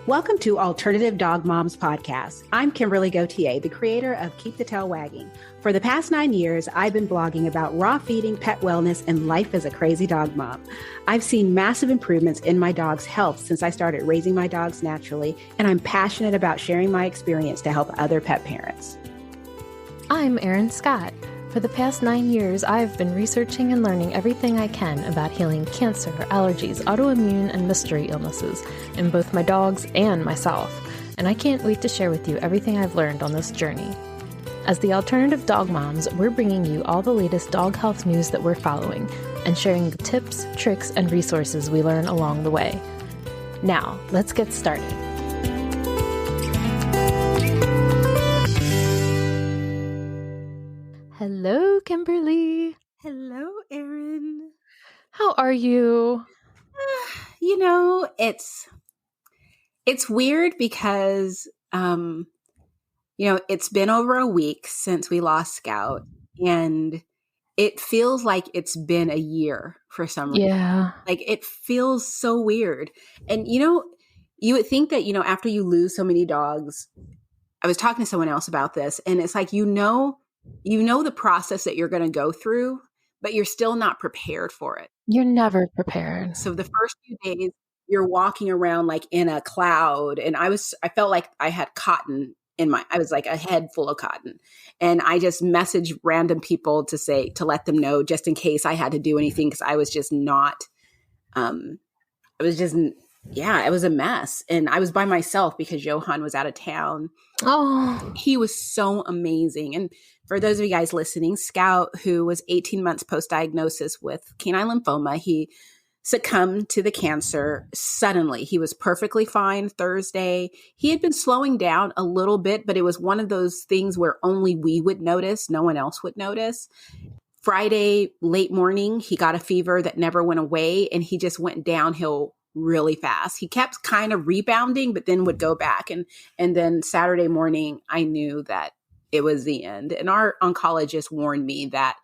Welcome to Alternative Dog Moms Podcast. I'm Kimberly Gauthier, the creator of Keep the Tail Wagging. For the past 9 years, I've been blogging about raw feeding, pet wellness, and life as a crazy dog mom. I've seen massive improvements in my dog's health since I started raising my dogs naturally, and I'm passionate about sharing my experience to help other pet parents. I'm Erin Scott. For the past 9 years, I've been researching and learning everything I can about healing cancer, allergies, autoimmune, and mystery illnesses in both my dogs and myself, and I can't wait to share with you everything I've learned on this journey. As the Alternative Dog Moms, we're bringing you all the latest dog health news that we're following and sharing the tips, tricks, and resources we learn along the way. Now, let's get started. Hello, Kimberly. Hello, Erin. How are you? It's weird because, it's been over a week since we lost Scout, and it feels like it's been a year for some reason. Yeah. Like, it feels so weird. And, you would think that, after you lose so many dogs, I was talking to someone else about this, and it's like, you know the process that you're going to go through, but you're still not prepared for it. You're never prepared. So the first few days, you're walking around like in a cloud, and I felt like I had cotton I was like a head full of cotton, and I just messaged random people to let them know just in case I had to do anything, because I was just not. It was a mess, and I was by myself because Johan was out of town. Oh, he was so amazing. And for those of you guys listening, Scout, who was 18 months post-diagnosis with canine lymphoma, he succumbed to the cancer suddenly. He was perfectly fine Thursday. He had been slowing down a little bit, but it was one of those things where only we would notice. No one else would notice. Friday, late morning, he got a fever that never went away, and he just went downhill really fast. He kept kind of rebounding, but then would go back. And then Saturday morning, I knew that it was the end. And our oncologist warned me that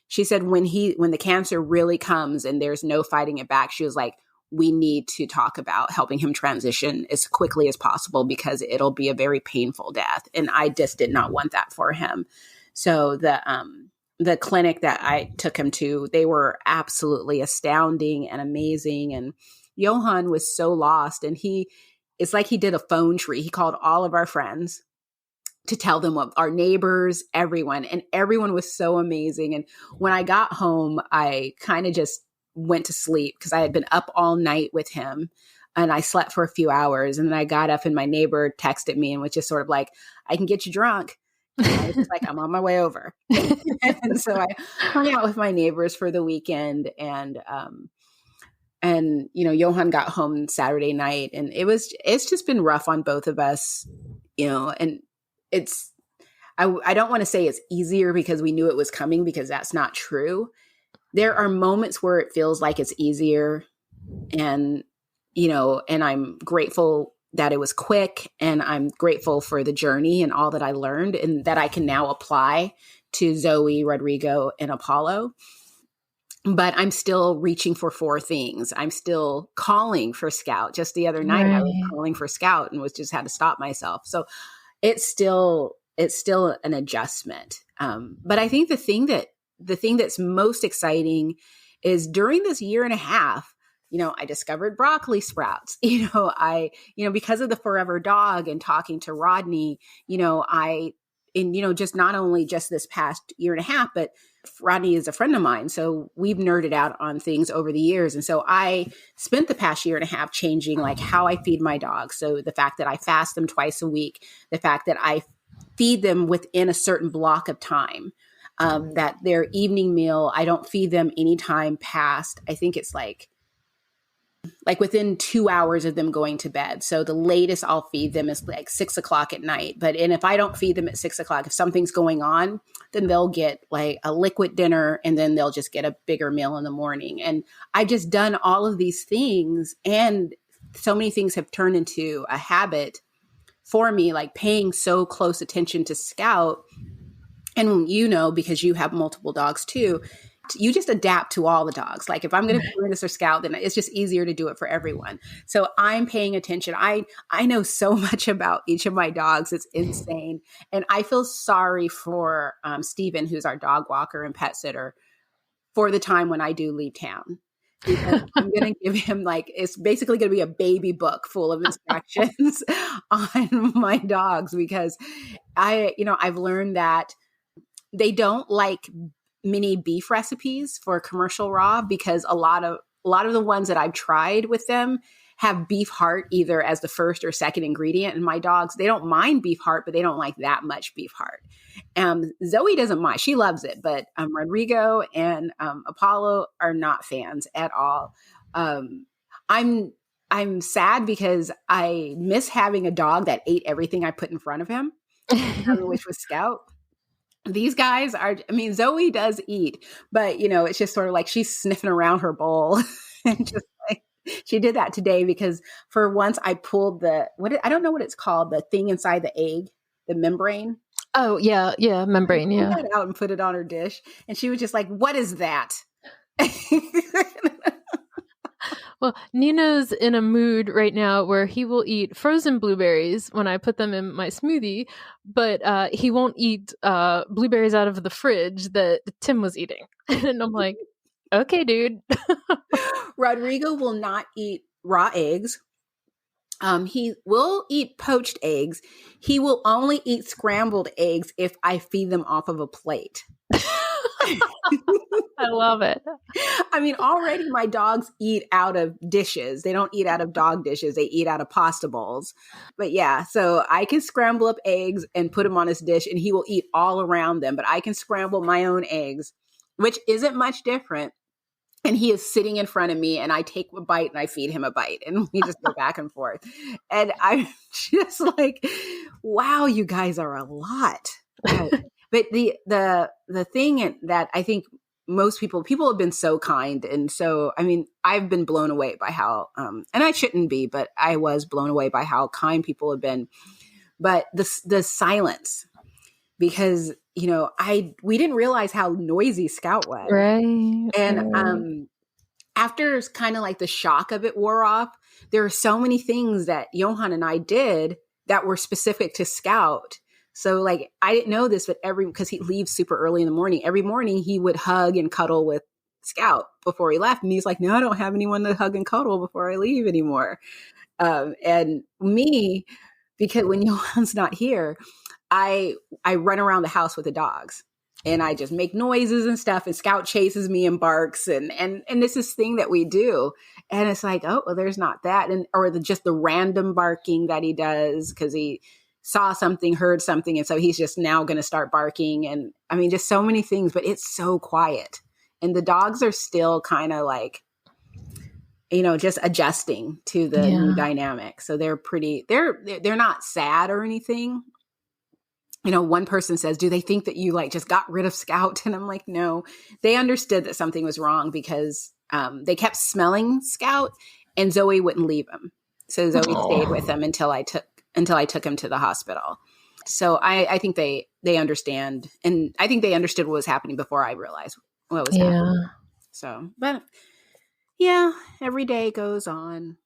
she said, when the cancer really comes and there's no fighting it back, she was like, we need to talk about helping him transition as quickly as possible, because it'll be a very painful death. And I just did not want that for him. So the clinic that I took him to, they were absolutely astounding and amazing. And Johan was so lost, and it's like he did a phone tree. He called all of our friends to tell them what our neighbors, everyone, and everyone was so amazing. And when I got home, I kind of just went to sleep because I had been up all night with him, and I slept for a few hours. And then I got up, and my neighbor texted me and was just sort of like, I can get you drunk. And I was just like, I'm on my way over. And so I hung out with my neighbors for the weekend, and Johan got home Saturday night, and it's just been rough on both of us, and I don't want to say it's easier because we knew it was coming, because that's not true. There are moments where it feels like it's easier, and I'm grateful that it was quick, and I'm grateful for the journey and all that I learned, and that I can now apply to Zoe, Rodrigo, and Apollo. But I'm still reaching for 4 things. I'm still calling for Scout. Just the other night, I was calling for Scout and had to stop myself. So it's still an adjustment. But I think the thing that's most exciting is during this year and a half, I discovered broccoli sprouts. Because of the Forever Dog and talking to Rodney, just not only just this past year and a half, but Rodney is a friend of mine. So we've nerded out on things over the years. And so I spent the past year and a half changing like how I feed my dogs. So the fact that I fast them twice a week, the fact that I feed them within a certain block of time, that their evening meal, I don't feed them anytime past, I think it's like within 2 hours of them going to bed. So the latest I'll feed them is like 6 o'clock at night. And if I don't feed them at 6 o'clock, if something's going on, then they'll get like a liquid dinner, and then they'll just get a bigger meal in the morning. And I've just done all of these things, and so many things have turned into a habit for me, like paying so close attention to Scout. And because you have multiple dogs too, You just adapt to all the dogs. Like if I'm going to do this or Scout, then it's just easier to do it for everyone. So I'm paying attention. I know so much about each of my dogs. It's insane. And I feel sorry for Steven, who's our dog walker and pet sitter, for the time when I do leave town. Because I'm going to give him it's basically going to be a baby book full of instructions on my dogs, because I've learned that they don't like mini beef recipes for commercial raw, because a lot of the ones that I've tried with them have beef heart either as the first or second ingredient. And my dogs, they don't mind beef heart, but they don't like that much beef heart. Zoe doesn't mind. She loves it. But Rodrigo and Apollo are not fans at all. I'm sad because I miss having a dog that ate everything I put in front of him, which was Scout. These guys Zoe does eat, but it's just sort of like she's sniffing around her bowl and just she did that today because for once I pulled I don't know what it's called, the thing inside the egg, the membrane. Oh yeah. Membrane. Yeah. I pulled that out and put it on her dish. And she was just like, what is that? Well, Nino's in a mood right now where he will eat frozen blueberries when I put them in my smoothie, but he won't eat blueberries out of the fridge that Tim was eating. And I'm like, okay, dude. Rodrigo will not eat raw eggs. He will eat poached eggs. He will only eat scrambled eggs if I feed them off of a plate. I love it. Already my dogs eat out of dishes. They don't eat out of dog dishes. They eat out of pasta bowls. But yeah, so I can scramble up eggs and put them on his dish and he will eat all around them. But I can scramble my own eggs, which isn't much different. And he is sitting in front of me and I take a bite and I feed him a bite and we just go back and forth. And I'm just like, wow, you guys are a lot. But the thing that I think most people have been so kind. And so, I've been blown away by how, and I shouldn't be, but I was blown away by how kind people have been. But the silence, because, we didn't realize how noisy Scout was. Right. And after kind of like the shock of it wore off, there are so many things that Johan and I did that were specific to Scout. So I didn't know this, but because he leaves super early in the morning, every morning he would hug and cuddle with Scout before he left. And he's like, no, I don't have anyone to hug and cuddle before I leave anymore. And me, because when Johan's not here, I run around the house with the dogs and I just make noises and stuff, and Scout chases me and barks and this is thing that we do. And it's like, oh, well, there's not that. Or just the random barking that he does because he saw something, heard something. And so he's just now going to start barking. And just so many things, but it's so quiet. And the dogs are still kind of just adjusting to the new dynamic. So they're they're not sad or anything. One person says, do they think that you just got rid of Scout? And I'm like, no, they understood that something was wrong because they kept smelling Scout and Zoe wouldn't leave him. So Zoe stayed with him until I took him to the hospital. So I think they understand. And I think they understood what was happening before I realized what was happening. So, but yeah, every day goes on.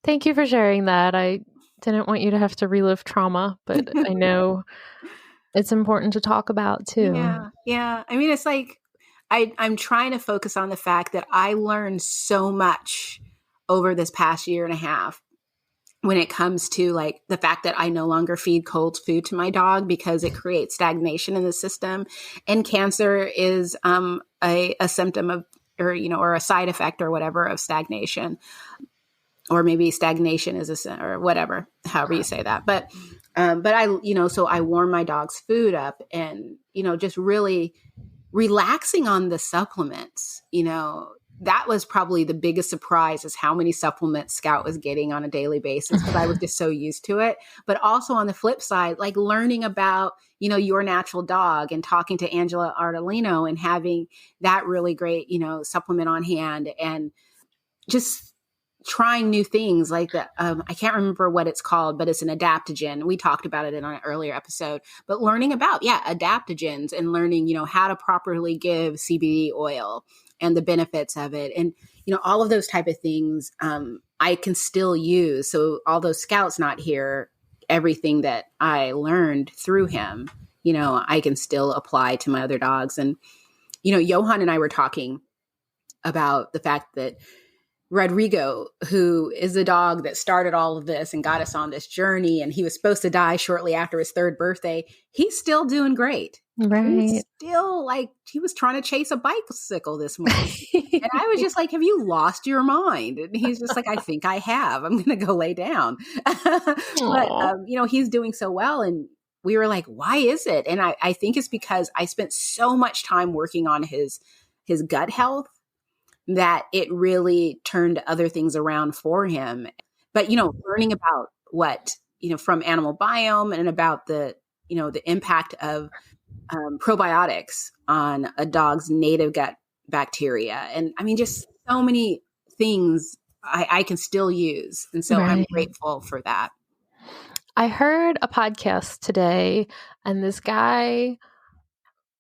Thank you for sharing that. I didn't want you to have to relive trauma, but I know it's important to talk about too. Yeah. It's I'm trying to focus on the fact that I learned so much over this past year and a half when it comes to the fact that I no longer feed cold food to my dog because it creates stagnation in the system, and cancer is a symptom of, or a side effect or whatever of stagnation, or maybe stagnation is or whatever, however you say that. But I, so I warm my dog's food up and, just really relaxing on the supplements, that was probably the biggest surprise is how many supplements Scout was getting on a daily basis because I was just so used to it. But also on the flip side, learning about, your natural dog and talking to Angela Ardolino and having that really great, supplement on hand and just trying new things like that. I can't remember what it's called, but it's an adaptogen. We talked about it in an earlier episode, but learning about, adaptogens and learning, how to properly give CBD oil and the benefits of it. And, all of those type of things, I can still use. So although Scout's not here, everything that I learned through him, I can still apply to my other dogs. And, Johan and I were talking about the fact that Rodrigo, who is the dog that started all of this and got us on this journey, and he was supposed to die shortly after his 3rd birthday, he's still doing great. Right. He's still he was trying to chase a bicycle this morning. And I was just like, have you lost your mind? And he's just like, I think I have. I'm going to go lay down. But, he's doing so well. And we were like, why is it? And I think it's because I spent so much time working on his gut health that it really turned other things around for him. But, learning about what, from animal biome and about the impact of probiotics on a dog's native gut bacteria. And I mean, just so many things I can still use. And so I'm grateful for that. I heard a podcast today, and this guy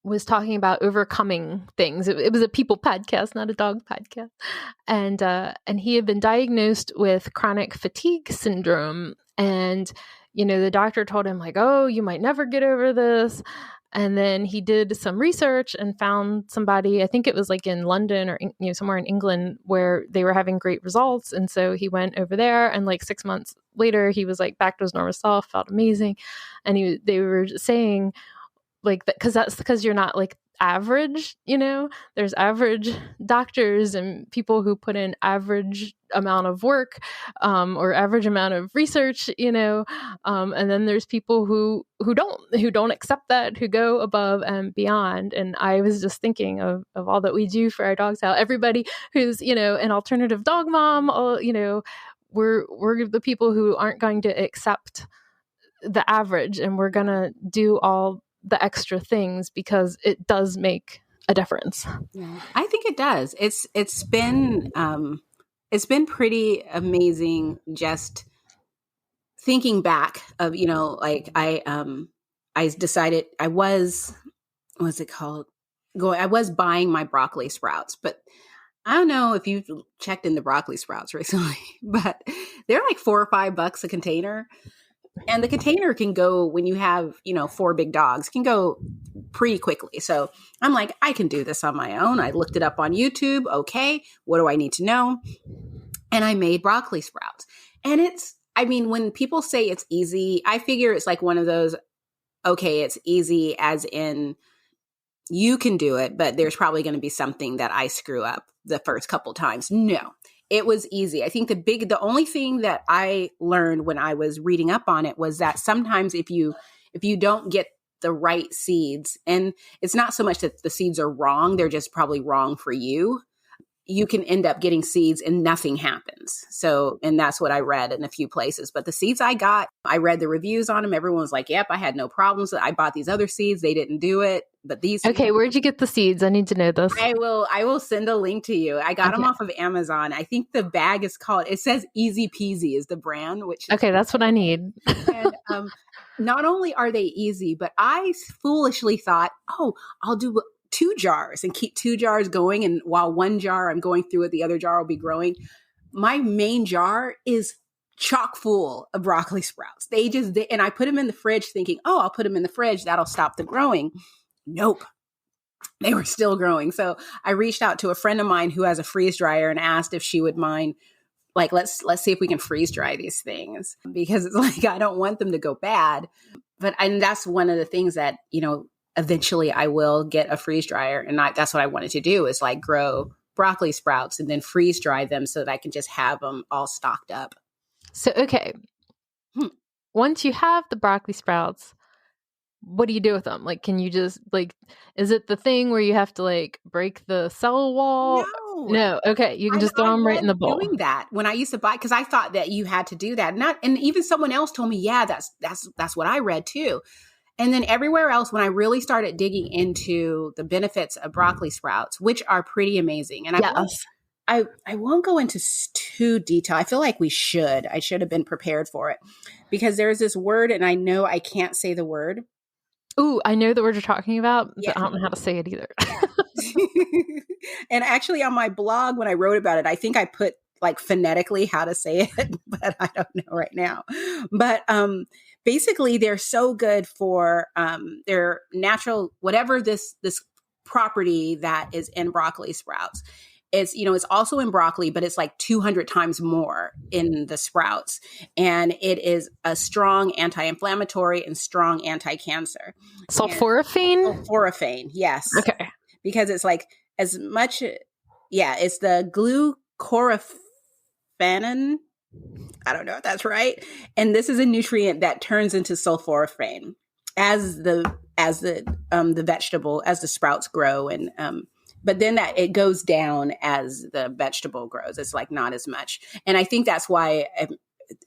was talking about overcoming things. It was a people podcast, not a dog podcast. And he had been diagnosed with chronic fatigue syndrome. And, the doctor told him oh, you might never get over this. And then he did some research and found somebody, I think it was in London or somewhere in England, where they were having great results. And so he went over there, and 6 months later, he was back to his normal self, felt amazing. And they were saying because you're not average, there's average doctors and people who put in average amount of work, or average amount of research, and then there's people who don't accept that, who go above and beyond. And I was just thinking of all that we do for our dogs, how everybody who's, an alternative dog mom, we're the people who aren't going to accept the average, and we're going to do all the extra things because it does make a difference. Yeah, I think it does. It's been pretty amazing just thinking back of, I decided I was buying my broccoli sprouts, but I don't know if you've checked in the broccoli sprouts recently, but they're $4 or $5 a container. And the container can go, when you have, 4 big dogs, can go pretty quickly. So I'm like, I can do this on my own. I looked it up on YouTube. Okay, what do I need to know? And I made broccoli sprouts. And when people say it's easy, I figure it's one of those, okay, it's easy as in you can do it, but there's probably going to be something that I screw up the first couple times. No. It was easy. I think the only thing that I learned when I was reading up on it was that sometimes if you don't get the right seeds, and it's not so much that the seeds are wrong, they're just probably wrong for you, you can end up getting seeds and nothing happens. So, and that's what I read in a few places. But the seeds I got, I read the reviews on them. Everyone was like, yep, I had no problems. I bought these other seeds. They didn't do it. But these. Okay, where'd you get the seeds? I need to know this. I will send a link to you. I got them off of Amazon. I think the bag is it says Easy Peasy is the brand. Okay, that's what I need. And not only are they easy, but I foolishly thought, I'll do 2 jars and keep 2 jars going. And while 1 jar I'm going through it, the other jar will be growing. My main jar is chock full of broccoli sprouts. And I put them in the fridge thinking, I'll put them in the fridge. That'll stop the growing. Nope. They were still growing. So I reached out to a friend of mine who has a freeze dryer and asked if she would mind, let's see if we can freeze dry these things, because it's I don't want them to go bad. And that's one of the things that, eventually I will get a freeze dryer. And that's what I wanted to do is grow broccoli sprouts and then freeze dry them so that I can just have them all stocked up. So, okay. Once you have the broccoli sprouts, what do you do with them? Can you just is it the thing where you have to break the cell wall? No. Okay. You can just throw them right in the bowl. Doing that when I used to buy, because I thought that you had to do that. And even someone else told me, yeah, that's what I read too. And then everywhere else, when I really started digging into the benefits of broccoli sprouts, which are pretty amazing. And I won't go into too detail. I feel like I should have been prepared for it, because there's this word and I know I can't say the word. Ooh, I know the word you're talking about, Yeah. but I don't know how to say it either. And actually on my blog, when I wrote about it, I think I put like phonetically how to say it, but I don't know right now. But basically they're so good for their natural, whatever this property that is in broccoli sprouts. It's also in broccoli, but it's like 200 times more in the sprouts. And it is a strong anti-inflammatory and strong anti-cancer. Sulforaphane? Sulforaphane, yes. Okay. Because it's like as much, it's the glucoraphanin. I don't know if that's right. And this is a nutrient that turns into sulforaphane as the vegetable, as the sprouts grow. And but then that it goes down as the vegetable grows. It's like not as much. And I think that's why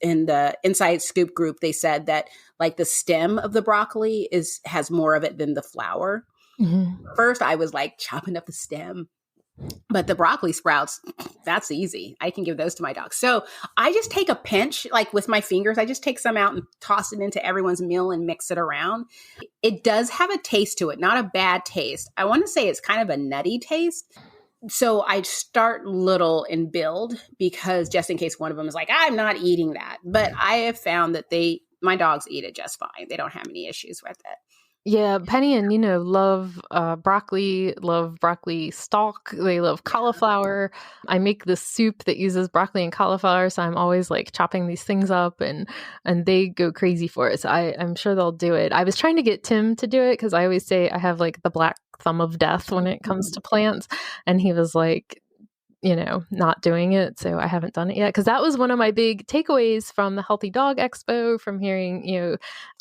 in the Inside Scoop group, they said that like the stem of the broccoli has more of it than the flower. Mm-hmm. First, I was like chopping up the stem. But the broccoli sprouts, that's easy. I can give those to my dogs. So I just take a pinch, like with my fingers, I just take some out and toss it into everyone's meal and mix it around. It does have a taste to it, not a bad taste. I want to say it's kind of a nutty taste. So I start little and build, because just in case one of them is like, I'm not eating that. But I have found that my dogs eat it just fine. They don't have any issues with it. Yeah, Penny and Nino love broccoli stalk. They love cauliflower. I make this soup that uses broccoli and cauliflower, so I'm always like chopping these things up, and they go crazy for it. So I'm sure they'll do it. I was trying to get Tim to do it because I always say I have like the black thumb of death when it comes to plants, and he was like, not doing it. So I haven't done it yet, because that was one of my big takeaways from the Healthy Dog Expo, from hearing,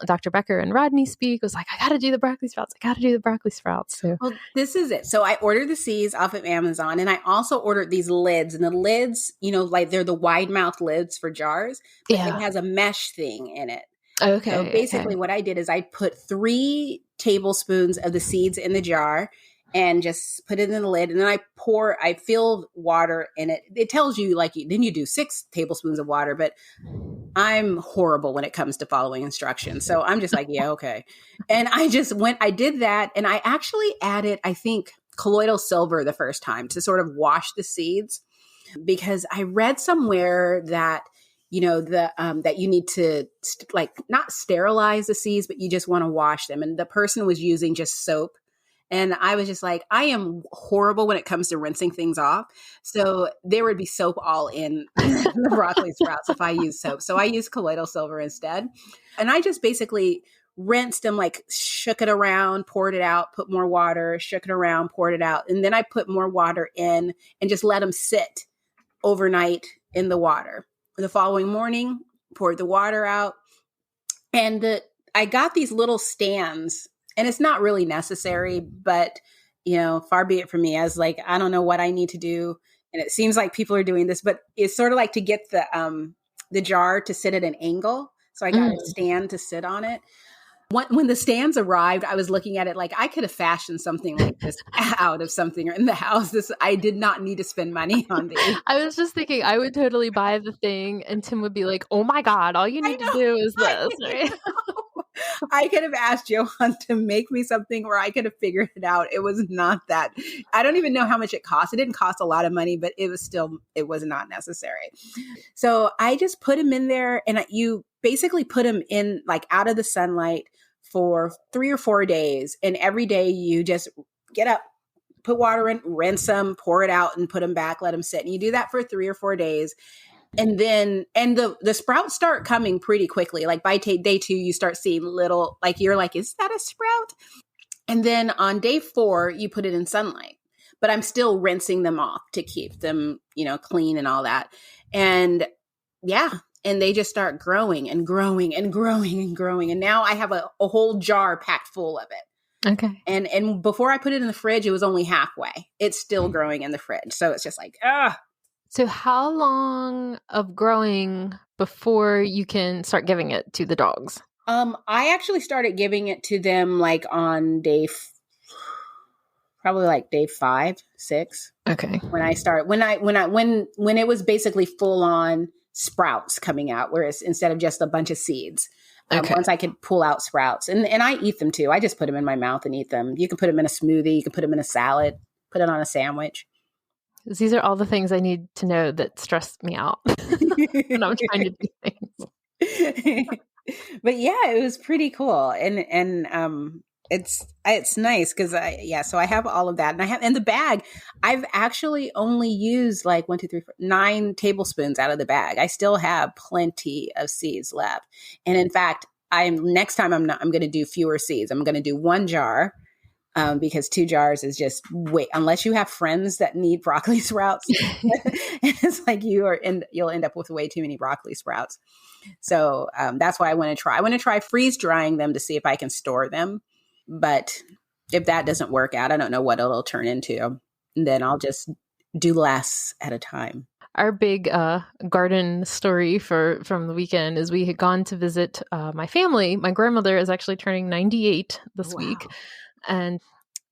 Dr. Becker and Rodney speak, was like, I got to do the broccoli sprouts. So, well, this is it. So I ordered the seeds off of Amazon, and I also ordered these lids, and the lids, like they're the wide mouth lids for jars, but it has a mesh thing in it. Okay. So basically what I did is I put 3 tablespoons of the seeds in the jar and just put it in the lid. And then I filled water in it. It tells you then you do 6 tablespoons of water, but I'm horrible when it comes to following instructions. So I'm just like, yeah, okay. And I did that. And I actually added, I think, colloidal silver the first time to sort of wash the seeds, because I read somewhere that, that you need to not sterilize the seeds, but you just want to wash them. And the person was using just soap. And I was just like, I am horrible when it comes to rinsing things off. So there would be soap all in the broccoli sprouts if I use soap. So I use colloidal silver instead. And I just basically rinsed them, shook it around, poured it out, put more water, shook it around, poured it out. And then I put more water in and just let them sit overnight in the water. The following morning, poured the water out. And I got these little stands. And it's not really necessary, but, far be it from me. I was like, I don't know what I need to do. And it seems like people are doing this, but it's sort of like to get the jar to sit at an angle. So I got a stand to sit on it. When the stands arrived, I was looking at it like I could have fashioned something like this out of something in the house. I did not need to spend money on these. I was just thinking I would totally buy the thing, and Tim would be like, oh my God, all you need to do is this. Right? I could have asked Johan to make me something, or I could have figured it out. It was not that. I don't even know how much it cost. It didn't cost a lot of money, but it was not necessary. So I just put them in there, and you basically put them in out of the sunlight for 3 or 4 days. And every day you just get up, put water in, rinse them, pour it out, and put them back, let them sit. And you do that for 3 or 4 days. And then, the sprouts start coming pretty quickly. By day 2, you start seeing little, you're like, is that a sprout? And then on day 4, you put it in sunlight, but I'm still rinsing them off to keep them, clean and all that. And and they just start growing and growing and growing and growing. And now I have a whole jar packed full of it. Okay. And before I put it in the fridge, it was only halfway. It's still growing in the fridge. So it's just like, So how long of growing before you can start giving it to the dogs? I actually started giving it to them on day probably like day 5, 6. Okay. When it was basically full on sprouts coming out, whereas instead of just a bunch of seeds. Okay. Once I could pull out sprouts, and I eat them too. I just put them in my mouth and eat them. You can put them in a smoothie. You can put them in a salad. Put it on a sandwich. These are all the things I need to know that stress me out when I'm trying to do things. But yeah, it was pretty cool, and it's nice because so I have all of that, and I have in the bag. I've actually only used like 1, 2, 3, 4, 9 tablespoons out of the bag. I still have plenty of seeds left, and in fact, next time I'm going to do fewer seeds. I'm going to do 1 jar. Because 2 jars is just unless you have friends that need broccoli sprouts, it's like you'll end up with way too many broccoli sprouts. So that's why I want to try freeze drying them to see if I can store them. But if that doesn't work out, I don't know what it'll turn into. And then I'll just do less at a time. Our big garden story from the weekend is we had gone to visit my family. My grandmother is actually turning 98 this week. And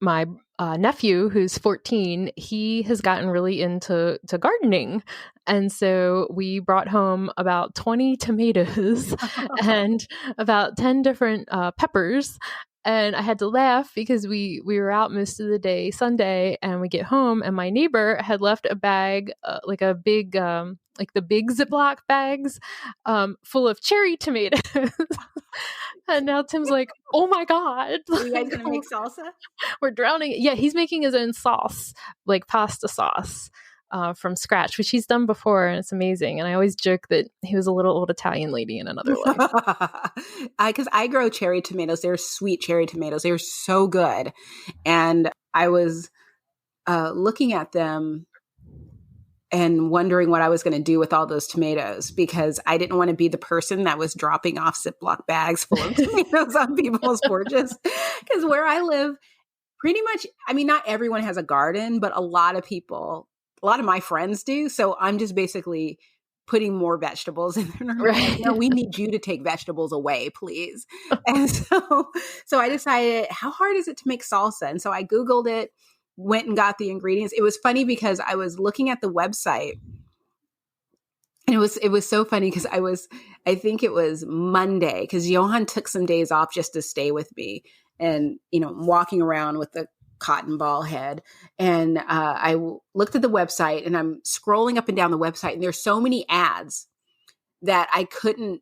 my nephew, who's 14, he has gotten really into gardening. And so we brought home about 20 tomatoes and about 10 different peppers. And I had to laugh because we were out most of the day Sunday, and we get home and my neighbor had left a bag, like a big, like the big Ziploc bags, full of cherry tomatoes. And now Tim's like, oh my God. Are you guys going to make salsa? We're drowning. Yeah, he's making his own sauce, like pasta sauce from scratch, which he's done before. And it's amazing. And I always joke that he was a little old Italian lady in another life. Because I grow cherry tomatoes. They're sweet cherry tomatoes. They're so good. And I was looking at them and wondering what I was going to do with all those tomatoes, because I didn't want to be the person that was dropping off Ziploc bags full of tomatoes on people's porches. Because where I live, pretty much, I mean, not everyone has a garden, but a lot of my friends do. So I'm just basically putting more vegetables in there. Right. Like, no, we need you to take vegetables away, please. And so I decided, how hard is it to make salsa? And so I Googled it, went and got the ingredients. It was funny because I was looking at the website, and it was so funny because I think it was Monday, because Johan took some days off just to stay with me, and, walking around with the cotton ball head. And I looked at the website, and I'm scrolling up and down the website, and there's so many ads that I couldn't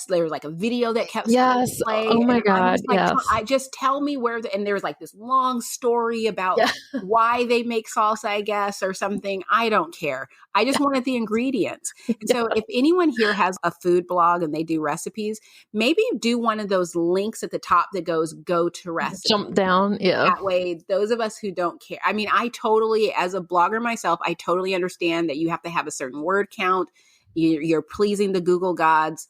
there was like a video that kept play. Oh my God. Yes. I just tell me where, and there was like this long story about why they make salsa, I guess, or something. I don't care. I just wanted the ingredients. And so if anyone here has a food blog and they do recipes, maybe do one of those links at the top that goes go to recipe. Jump down. Yeah. That way, those of us who don't care. I mean, I totally, as a blogger myself, I totally understand that you have to have a certain word count. You're pleasing the Google gods.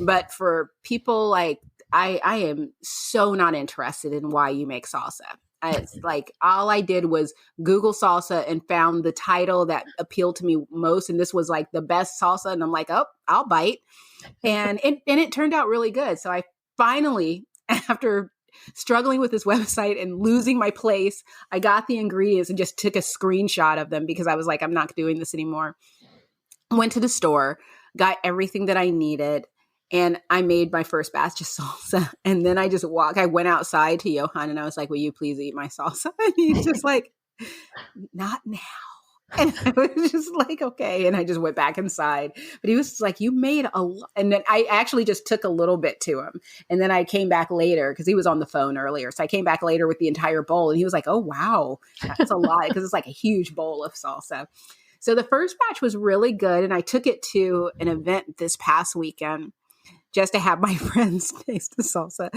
But for people like, I am so not interested in why you make salsa. It's like, all I did was Google salsa and found the title that appealed to me most. And this was like the best salsa. And I'm like, oh, I'll bite. And it turned out really good. So I finally, after struggling with this website and losing my place, I got the ingredients and just took a screenshot of them, because I was like, I'm not doing this anymore. Went to the store, got everything that I needed, and I made my first batch of salsa. And then I went outside to Johan, and I was like, will you please eat my salsa? And he's just like, not now. And I was just like, okay. And I just went back inside. But he was just like, you made a lot. And then I actually just took a little bit to him. And then I came back later, because he was on the phone earlier. So I came back later with the entire bowl, and he was like, oh, wow, that's a lot, because it's like a huge bowl of salsa. So the first batch was really good, and I took it to an event this past weekend just to have my friends taste the salsa.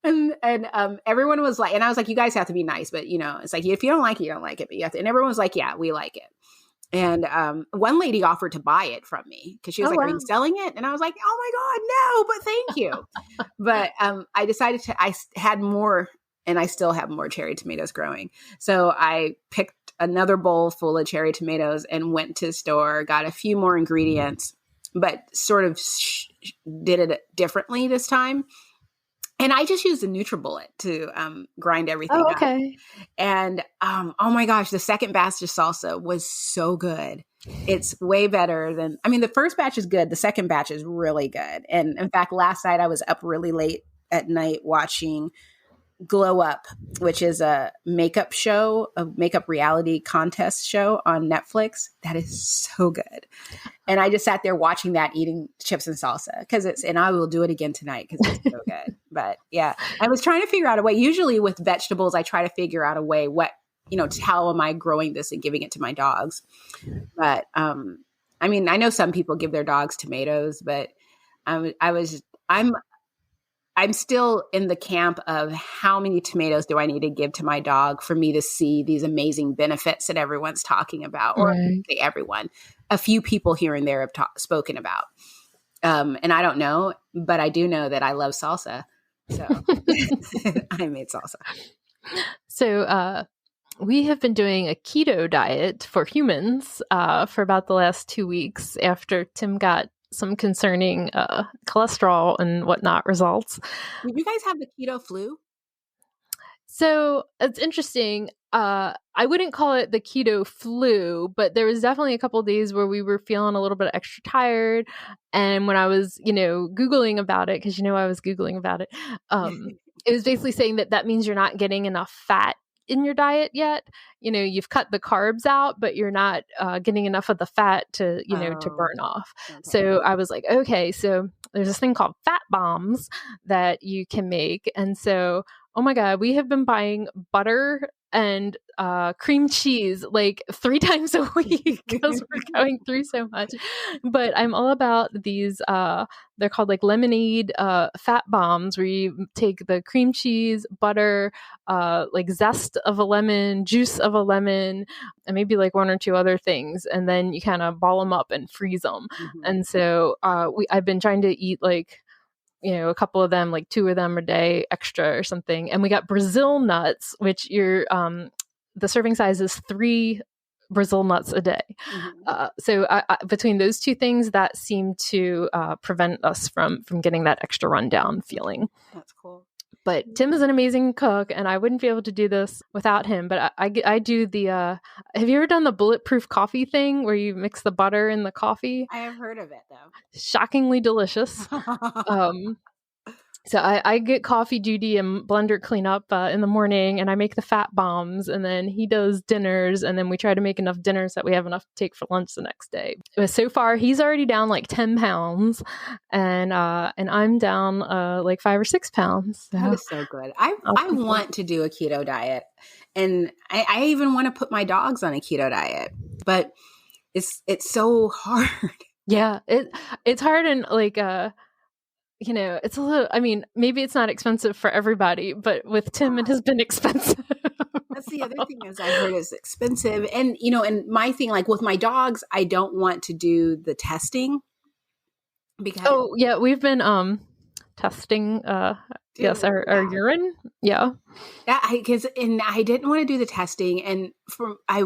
And everyone was like, and I was like, you guys have to be nice, but it's like, if you don't like it, you don't like it, but you have to. And everyone was like, yeah, we like it. And one lady offered to buy it from me, because she was like, wow, are you selling it? And I was like, oh my God, no, but thank you. But I decided I had more, and I still have more cherry tomatoes growing. So I picked another bowl full of cherry tomatoes and went to the store, got a few more ingredients, but sort of did it differently this time. And I just use the NutriBullet to grind everything Oh, up. okay. And oh my gosh, the second batch of salsa was so good. It's way better than, I mean, the first batch is good. The second batch is really good. And in fact, last night I was up really late at night watching Glow Up, which is a makeup show, a makeup reality contest show on Netflix. That is so good. And I just sat there watching that, eating chips and salsa and I will do it again tonight because it's so good. But yeah, I was trying to figure out a way. Usually with vegetables, I try to figure out a way how am I growing this and giving it to my dogs? But I mean, I know some people give their dogs tomatoes, but I'm still in the camp of how many tomatoes do I need to give to my dog for me to see these amazing benefits that everyone's talking about, or say everyone, a few people here and there have spoken about. And I don't know, but I do know that I love salsa. So I made salsa. So we have been doing a keto diet for humans for about the last 2 weeks after Tim got some concerning cholesterol and whatnot results. Did you guys have the keto flu? So it's interesting. I wouldn't call it the keto flu, but there was definitely a couple of days where we were feeling a little bit extra tired. And when I was, Googling about it, because I was Googling about it, it was basically saying that means you're not getting enough fat in your diet yet. You've cut the carbs out, but you're not getting enough of the fat to, to burn off. Okay. So I was like, okay, so there's this thing called fat bombs that you can make. And so, oh my God, we have been buying butter and cream cheese like 3 times a week because we're going through so much. But I'm all about these, they're called like lemonade fat bombs, where you take the cream cheese, butter, like zest of a lemon, juice of a lemon, and maybe like 1 or 2 other things. And then you kind of ball them up and freeze them. Mm-hmm. And so I've been trying to eat like, a couple of them, like 2 of them a day extra or something. And we got Brazil nuts, which the serving size is 3 Brazil nuts a day. Mm-hmm. So between those 2 things, that seemed to prevent us from getting that extra rundown feeling. That's cool. But Tim is an amazing cook, and I wouldn't be able to do this without him. But I do the, have you ever done the bulletproof coffee thing where you mix the butter in the coffee? I have heard of it, though. Shockingly delicious. So I get coffee duty and blender cleanup in the morning, and I make the fat bombs, and then he does dinners, and then we try to make enough dinners that we have enough to take for lunch the next day. But so far, he's already down like 10 pounds, and I'm down like 5 or 6 pounds. So. That is so good. I want to do a keto diet, and I even want to put my dogs on a keto diet, but it's so hard. Yeah, it's hard, and like it's a little, I mean, maybe it's not expensive for everybody, but with Tim, it has been expensive. That's the other thing is I heard it's expensive. And, and my thing, like with my dogs, I don't want to do the testing because. Oh yeah. We've been, testing, yes, our urine. Yeah. Yeah. And I didn't want to do the testing. And I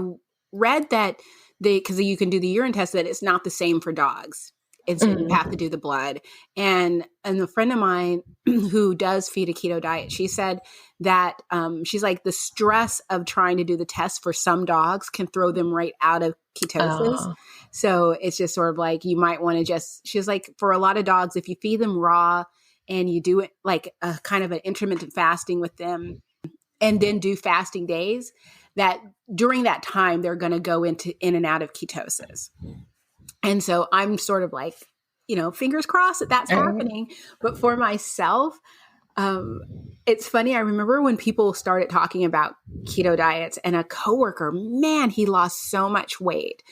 read that because you can do the urine test, that it's not the same for dogs. And so you have to do the blood. And a friend of mine who does feed a keto diet, she said that she's like, the stress of trying to do the test for some dogs can throw them right out of ketosis. Oh. So it's just sort of like, you might want to she's like, for a lot of dogs, if you feed them raw and you do it like a kind of an intermittent fasting with them and then do fasting days, that during that time, they're going to go in and out of ketosis. And so I'm sort of like, fingers crossed that that's happening. But for myself, it's funny. I remember when people started talking about keto diets, and a coworker, man, he lost so much weight.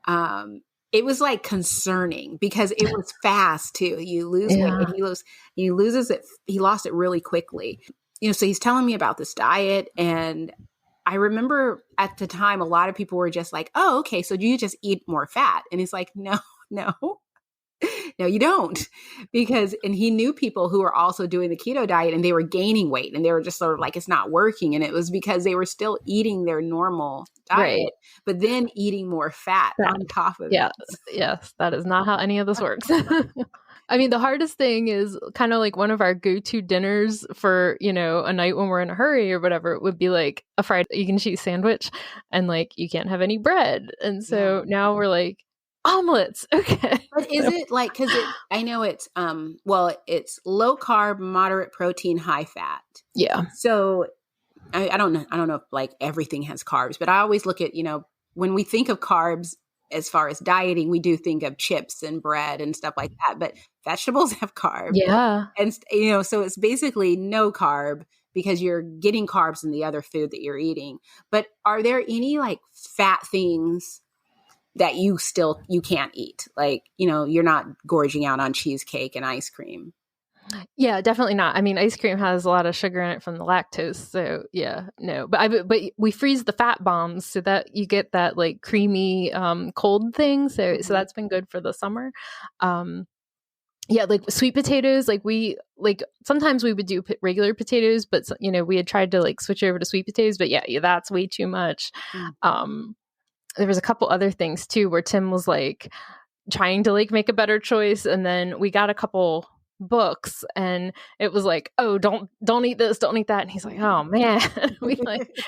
It was like concerning because it was fast too. You lose weight, and he lost it really quickly. So he's telling me about this diet, and I remember at the time, a lot of people were just like, oh, okay, so you just eat more fat. And he's like, no. No, you don't. And he knew people who were also doing the keto diet and they were gaining weight and they were just sort of like, it's not working. And it was because they were still eating their normal diet, but then eating more fat on top of it. Yes, that is not how any of this works. I mean, the hardest thing is kind of like one of our go-to dinners for, a night when we're in a hurry or whatever, it would be like a fried egg and cheese sandwich and like you can't have any bread. And so now we're like, omelets. Okay. But is it like, because I know it's, it's low carb, moderate protein, high fat. Yeah. So I don't know if like everything has carbs, but I always look at, when we think of carbs, as far as dieting, we do think of chips and bread and stuff like that, but vegetables have carbs. Yeah. And, so it's basically no carb because you're getting carbs in the other food that you're eating. But are there any like fat things that you can't eat? Like, you're not gorging out on cheesecake and ice cream. Yeah, definitely not. I mean, ice cream has a lot of sugar in it from the lactose. So yeah, no, but we freeze the fat bombs so that you get that like creamy, cold thing. So that's been good for the summer. Yeah, like sweet potatoes, sometimes we would do regular potatoes, but we had tried to like switch over to sweet potatoes, but yeah, that's way too much. There was a couple other things too, where Tim was like trying to like make a better choice. And then we got a couple books and it was like, oh, don't eat this, don't eat that. And he's like, oh man,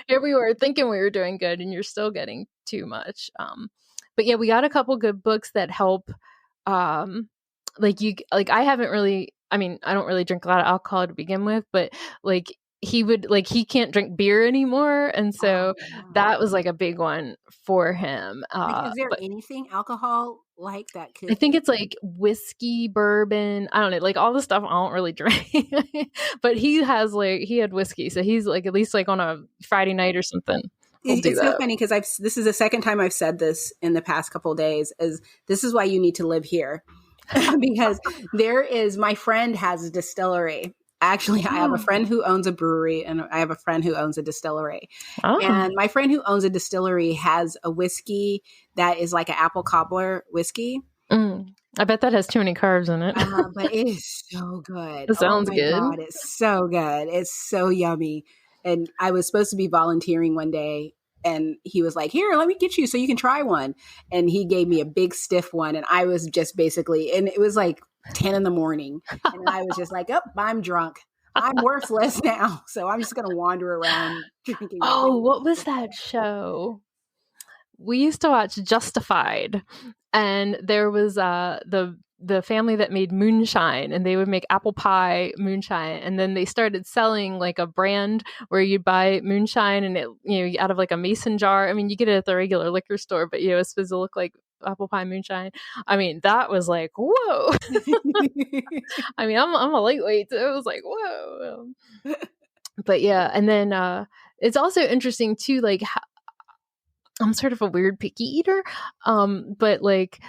here we were thinking we were doing good and you're still getting too much. But yeah, we got a couple good books that help. I don't really drink a lot of alcohol to begin with, but like he can't drink beer anymore. And so that was like a big one for him. Is there anything alcohol like that? I think it's like whiskey, bourbon. I don't know, like all the stuff I don't really drink, but he had whiskey. So he's like, at least like on a Friday night or something. It's so funny because this is the second time I've said this in the past couple of days, is this is why you need to live here. Because my friend has a distillery. Actually, I have a friend who owns a brewery and I have a friend who owns a distillery. Oh. And my friend who owns a distillery has a whiskey that is like an apple cobbler whiskey. I bet that has too many carbs in it. But it is so good. It sounds good. God, it's so good. It's so yummy. And I was supposed to be volunteering one day. And he was like, here, let me get you so you can try one. And he gave me a big stiff one. And I was just and it was like 10 in the morning. And I was just like, oh, I'm drunk. I'm worthless now. So I'm just going to wander around drinking. Oh, what was that show? We used to watch Justified. And there was the family that made moonshine, and they would make apple pie moonshine. And then they started selling like a brand where you buy moonshine and it, out of like a mason jar. I mean, you get it at the regular liquor store, but it's supposed to look like apple pie moonshine. I mean, that was like, whoa. I mean, I'm a lightweight, so it was like, whoa. But yeah. And then it's also interesting too, like I'm sort of a weird picky eater. But like,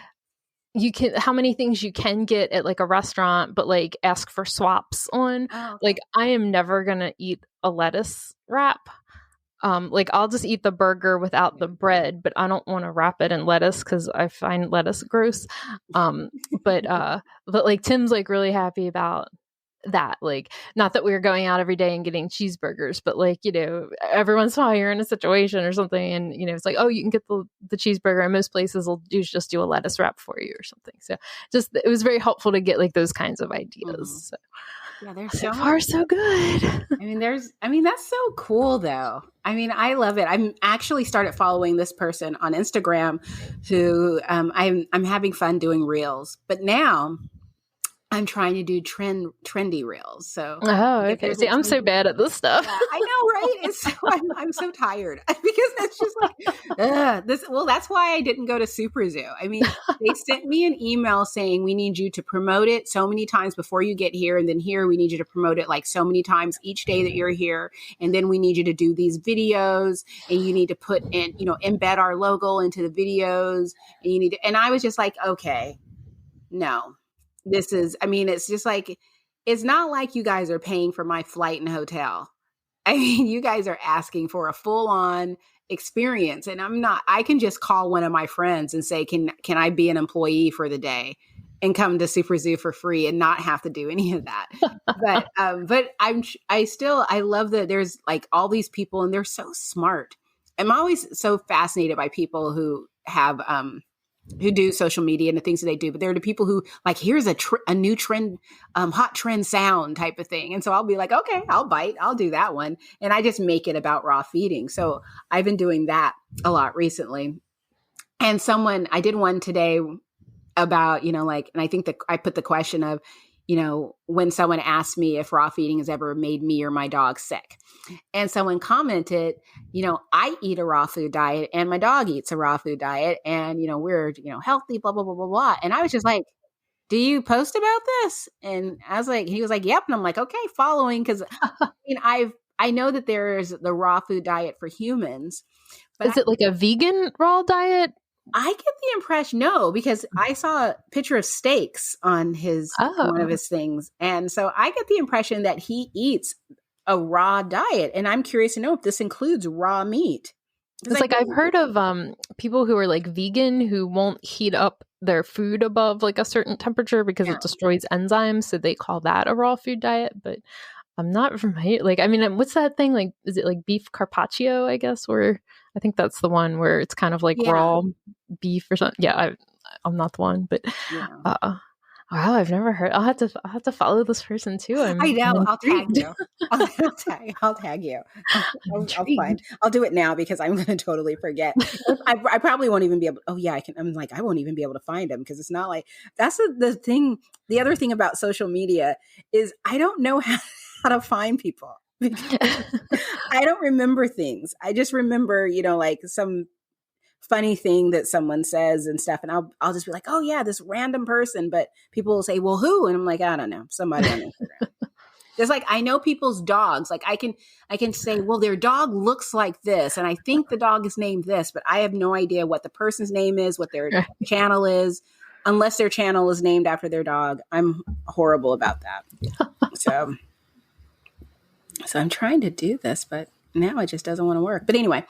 how many things you can get at like a restaurant, but like ask for swaps on. Oh, okay. Like I am never going to eat a lettuce wrap. Like I'll just eat the burger without the bread, but I don't want to wrap it in lettuce because I find lettuce gross. But like Tim's like really happy about that. Like, not that we were going out every day and getting cheeseburgers, but like, every once in a while you're in a situation or something and, it's like, oh, you can get the cheeseburger, and most places will just do a lettuce wrap for you or something. So it was very helpful to get like those kinds of ideas. So. Yeah, they're so far so good. That's so cool though. I mean, I love it. I'm actually started following this person on Instagram who I'm having fun doing reels, but now I'm trying to do trendy reels. So, okay. See, I'm so bad at this stuff. Yeah, I know, right? It's so, I'm so tired because it's just like this. Well, that's why I didn't go to SuperZoo. I mean, they sent me an email saying we need you to promote it so many times before you get here, and then here we need you to promote it like so many times each day that you're here, and then we need you to do these videos, and you need to put in, embed our logo into the videos, and you need to. And I was just like, okay, no. It's just like, it's not like you guys are paying for my flight and hotel. I mean, you guys are asking for a full on experience, and I can just call one of my friends and say, can I be an employee for the day? and come to SuperZoo for free and not have to do any of that. But I love that there's like all these people and they're so smart. I'm always so fascinated by people who have, who do social media and the things that they do, but they're the people who like, here's a new trend, hot trend sound type of thing. And so I'll be like, okay, I'll do that one. And I just make it about raw feeding. So I've been doing that a lot recently. And I did one today about, and I think that I put the question of, when someone asked me if raw feeding has ever made me or my dog sick. And someone commented, I eat a raw food diet and my dog eats a raw food diet and, we're, healthy, blah, blah, blah, blah, blah. And I was just like, do you post about this? And I was like, he was like, yep. And I'm like, okay, following. Cause I know that there's the raw food diet for humans. But is it like a vegan raw diet? I get the impression, no, because I saw a picture of steaks on one of his things. And so I get the impression that he eats a raw diet. And I'm curious to know if this includes raw meat. It's like I've heard of people who are like vegan who won't heat up their food above like a certain temperature because it destroys enzymes. So they call that a raw food diet. But I'm not familiar. Like, I mean, what's that thing? Like, is it like beef carpaccio, I guess? Or I think that's the one where it's kind of like raw beef or something. Yeah, I'm not the one, but wow, I've never heard. I'll have to follow this person too. I know. I'll tag you. I'll tag you. I'll do it now because I'm going to totally forget. I probably won't even be able. Oh yeah, I can. I'm like, I won't even be able to find him because it's not like that's the thing. The other thing about social media is I don't know how to find people. I don't remember things. I just remember, like some funny thing that someone says and stuff. And I'll just be like, oh yeah, this random person. But people will say, well, who? And I'm like, I don't know. Somebody on Instagram. Just like I know people's dogs. Like I can say, well, their dog looks like this. And I think the dog is named this, but I have no idea what the person's name is, what their channel is, unless their channel is named after their dog. I'm horrible about that. So I'm trying to do this, but now it just doesn't want to work. But anyway,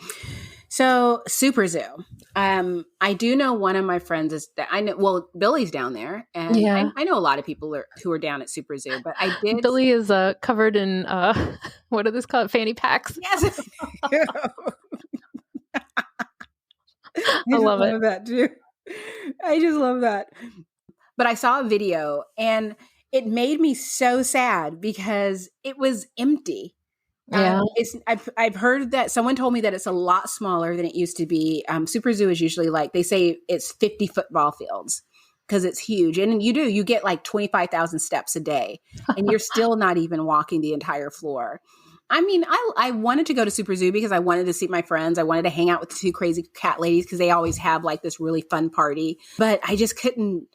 so SuperZoo. I do know one of my friends is that I know. Well, Billy's down there, and I know a lot of people who are down at SuperZoo. But I did. Billy is covered in what are these called? Fanny packs. Yes, I love it. That too. I just love that. But I saw a video and it made me so sad because it was empty. Yeah. I've heard that someone told me that it's a lot smaller than it used to be. SuperZoo is usually like, they say it's 50 football fields because it's huge. And you get like 25,000 steps a day and you're still not even walking the entire floor. I mean, I wanted to go to SuperZoo because I wanted to see my friends. I wanted to hang out with the two crazy cat ladies because they always have like this really fun party, but I just couldn't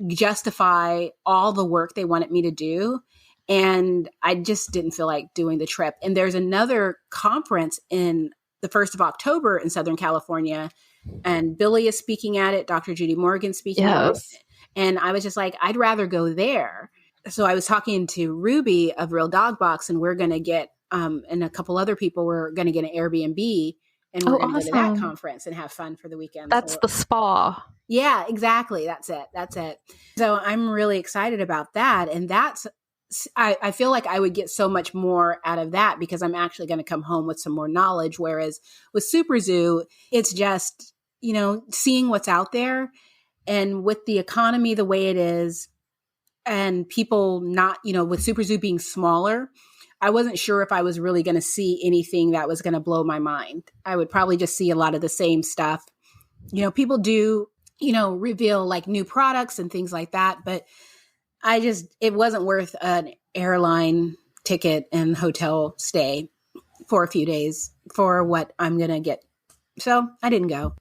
justify all the work they wanted me to do. And I just didn't feel like doing the trip. And there's another conference in the 1st of October in Southern California. And Billy is speaking at it. Dr. Judy Morgan speaking at it. And I was just like, I'd rather go there. So I was talking to Ruby of Real Dog Box, and we're going to get, and a couple other people, we're going to get an Airbnb and we're going to go to that conference and have fun for the weekend. That's the Spaw. Yeah, exactly. That's it. So I'm really excited about that. And I feel like I would get so much more out of that because I'm actually going to come home with some more knowledge. Whereas with SuperZoo, it's just, seeing what's out there. And with the economy the way it is and people not, with SuperZoo being smaller, I wasn't sure if I was really going to see anything that was going to blow my mind. I would probably just see a lot of the same stuff. People do, reveal like new products and things like that. But it wasn't worth an airline ticket and hotel stay for a few days for what I'm going to get. So I didn't go,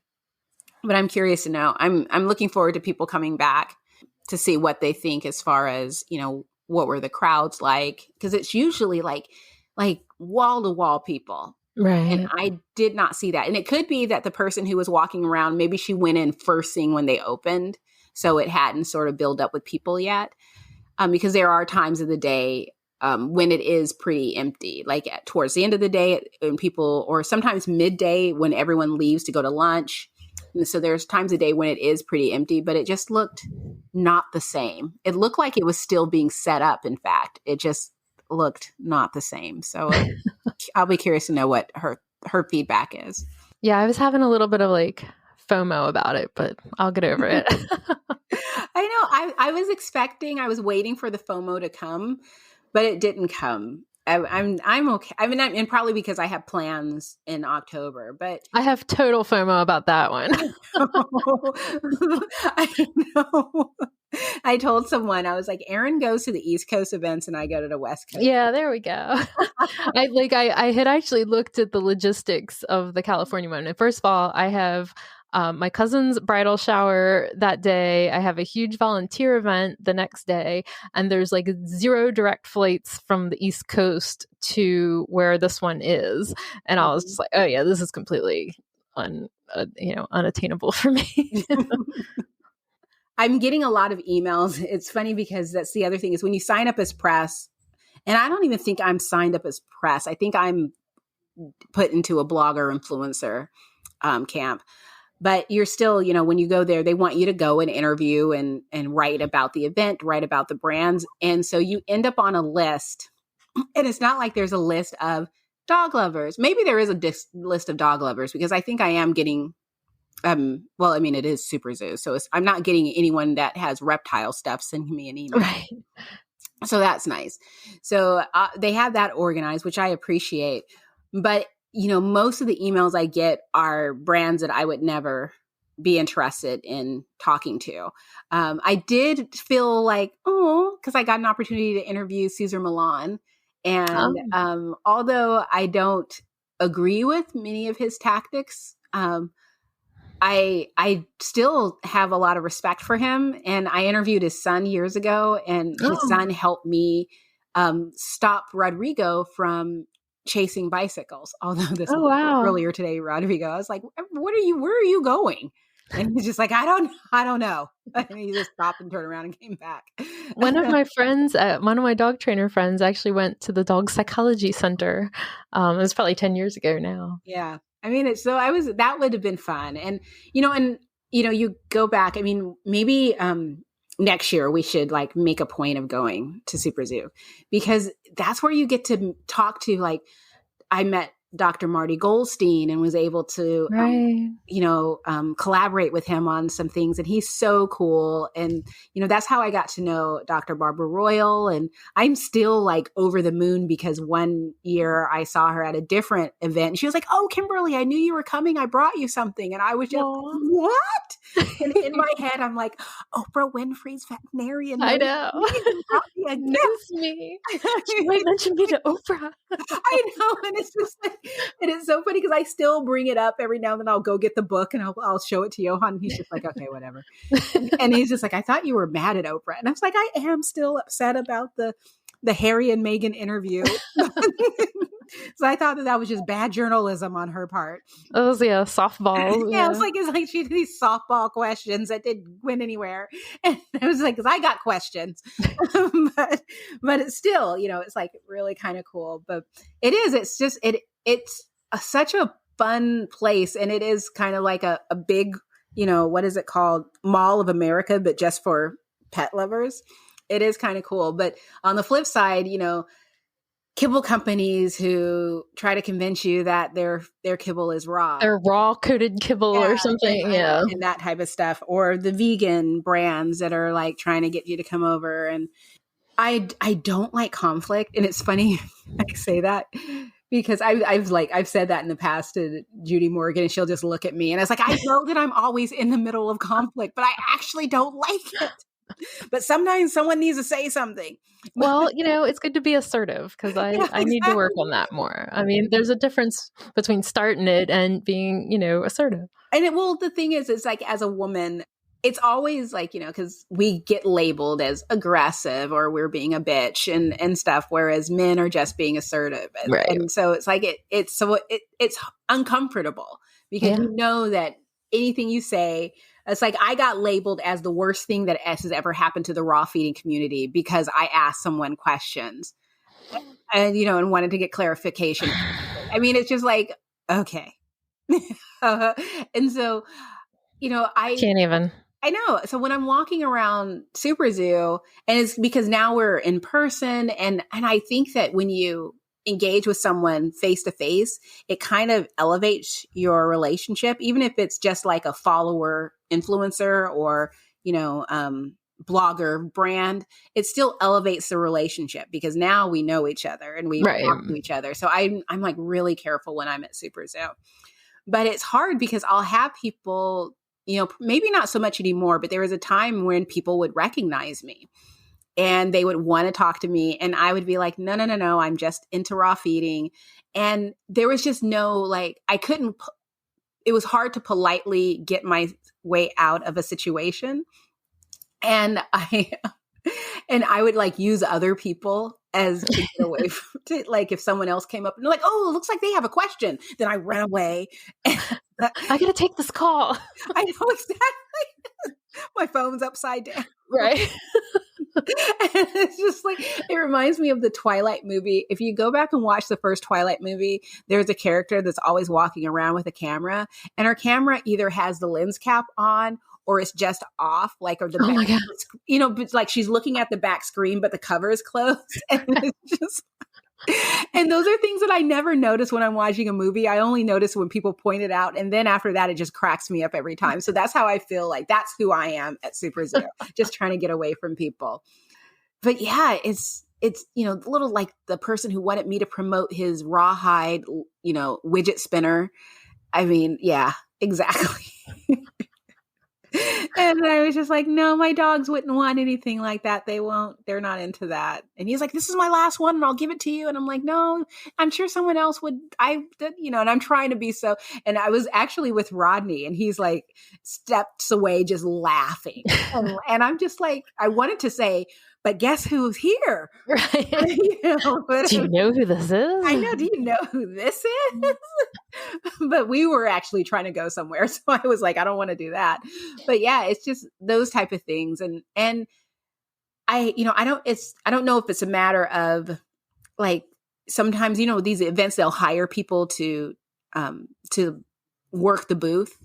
but I'm curious to know. I'm looking forward to people coming back to see what they think as far as, what were the crowds like? Because it's usually like wall to wall people. Right. And I did not see that. And it could be that the person who was walking around, maybe she went in first thing when they opened. So it hadn't sort of built up with people yet. Because there are times of the day when it is pretty empty, like towards the end of the day when people, or sometimes midday when everyone leaves to go to lunch. And so there's times a day when it is pretty empty, but it just looked not the same. It looked like it was still being set up. In fact, it just looked not the same. So I'll be curious to know what her feedback is. Yeah, I was having a little bit of like FOMO about it, but I'll get over it. I know. I was waiting for the FOMO to come, but it didn't come. I'm okay. I mean, and probably because I have plans in October, but I have total FOMO about that one. I know. I told someone, I was like, Erin goes to the East Coast events and I go to the West Coast. Yeah, there we go. I had actually looked at the logistics of the California one. And first of all, I have my cousin's bridal shower that day. I have a huge volunteer event the next day, and there's like 0 direct flights from the East Coast to where this one is. And I was just like, oh yeah, this is completely unattainable for me. I'm getting a lot of emails. It's funny because that's the other thing is when you sign up as press, and I don't even think I'm signed up as press. I think I'm put into a blogger influencer camp. But you're still, when you go there, they want you to go and interview and write about the event, write about the brands. And so you end up on a list. And it's not like there's a list of dog lovers. Maybe there is a list of dog lovers because I think I am getting, it is SuperZoo. So I'm not getting anyone that has reptile stuff sending me an email. Right. So that's nice. So they have that organized, which I appreciate. But most of the emails I get are brands that I would never be interested in talking to. I did feel like, because I got an opportunity to interview Cesar Millan. And although I don't agree with many of his tactics, I still have a lot of respect for him. And I interviewed his son years ago, and his son helped me stop Rodrigo from chasing bicycles. Although this earlier today, Rodrigo, I was like, where are you going? And he's just like, I don't know. And he just stopped and turned around and came back. One of my friends, one of my dog trainer friends actually went to the dog psychology center. It was probably 10 years ago now. Yeah. I mean, that would have been fun. And, you go back, maybe, next year we should like make a point of going to SuperZoo because that's where you get to talk to, I met Dr. Marty Goldstein and was able to, collaborate with him on some things. And he's so cool. And, that's how I got to know Dr. Barbara Royal. And I'm still over the moon because one year I saw her at a different event and she was like, oh, Kimberly, I knew you were coming. I brought you something. And I was just, what? And in my head, I'm like, Oprah Winfrey's veterinarian. I know. Knows me. She might mention me to Oprah. I know. And it's just and it's so funny because I still bring it up every now and then. I'll go get the book and I'll show it to Johan. And he's just like, okay, whatever. And he's just like, I thought you were mad at Oprah. And I was like, I am still upset about the Harry and Meghan interview. So I thought that was just bad journalism on her part. Oh, yeah, softball. Yeah, it's like she did these softball questions that didn't win anywhere. And I was like, because I got questions. but it's still, it's like really kind of cool. But it is, it's just, it's such a fun place. And it is kind of like a big, what is it called? Mall of America, but just for pet lovers. It is kind of cool. But on the flip side, kibble companies who try to convince you that their kibble is raw. They're raw coated kibble or something. And that type of stuff. Or the vegan brands that are trying to get you to come over. And I don't like conflict. And it's funny I say that because I've said that in the past to Judy Morgan and she'll just look at me. And it's like, I know that I'm always in the middle of conflict, but I actually don't like it. But sometimes someone needs to say something. Well, it's good to be assertive because I need to work on that more. There's a difference between starting it and being, assertive. And the thing is, it's like as a woman, it's always because we get labeled as aggressive or we're being a bitch and stuff, whereas men are just being assertive. Right. And so it's like it's uncomfortable because you know that anything you say, it's like I got labeled as the worst thing that has ever happened to the raw feeding community because I asked someone questions and, and wanted to get clarification. It's just like, okay. And so Can't even. I know. So when I'm walking around SuperZoo, and it's because now we're in person, and I think that when you engage with someone face to face, it kind of elevates your relationship, even if it's just like a follower influencer or, blogger brand. It still elevates the relationship because now we know each other and we talk to each other. So I'm like really careful when I'm at SuperZoo. But it's hard because I'll have people, maybe not so much anymore, but there was a time when people would recognize me and they would want to talk to me. And I would be like, no, I'm just into raw feeding. And there was just no, it was hard to politely get my way out of a situation. And I would like use other people as to get away from it. Like if someone else came up and they're like, oh, it looks like they have a question, then I run away. I got to take this call. I know exactly. My phone's upside down. Right. And it's just like, it reminds me of the Twilight movie. If you go back and watch the first Twilight movie, there's a character that's always walking around with a camera, and her camera either has the lens cap on or it's just off, like, or the back, my God. But like she's looking at the back screen, but the cover is closed. And it's just, and those are things that I never notice when I'm watching a movie. I only notice when people point it out. And then after that, it just cracks me up every time. So that's how I feel like that's who I am at SuperZoo, just trying to get away from people. But yeah, it's, little like the person who wanted me to promote his rawhide, widget spinner. I mean, yeah, exactly. And I was just like, no, my dogs wouldn't want anything like that. They won't. They're not into that. And he's like, this is my last one and I'll give it to you. And I'm like, no, I'm sure someone else would. And I'm trying to be so. And I was actually with Rodney and he's like steps away just laughing. And I'm just like, I wanted to say, but guess who's here? Right. Do you know who this is? I know. Do you know who this is? But we were actually trying to go somewhere. So I was like, I don't want to do that. But yeah, it's just those type of things. And I don't know if it's a matter of like, sometimes, these events, they'll hire people to work the booth.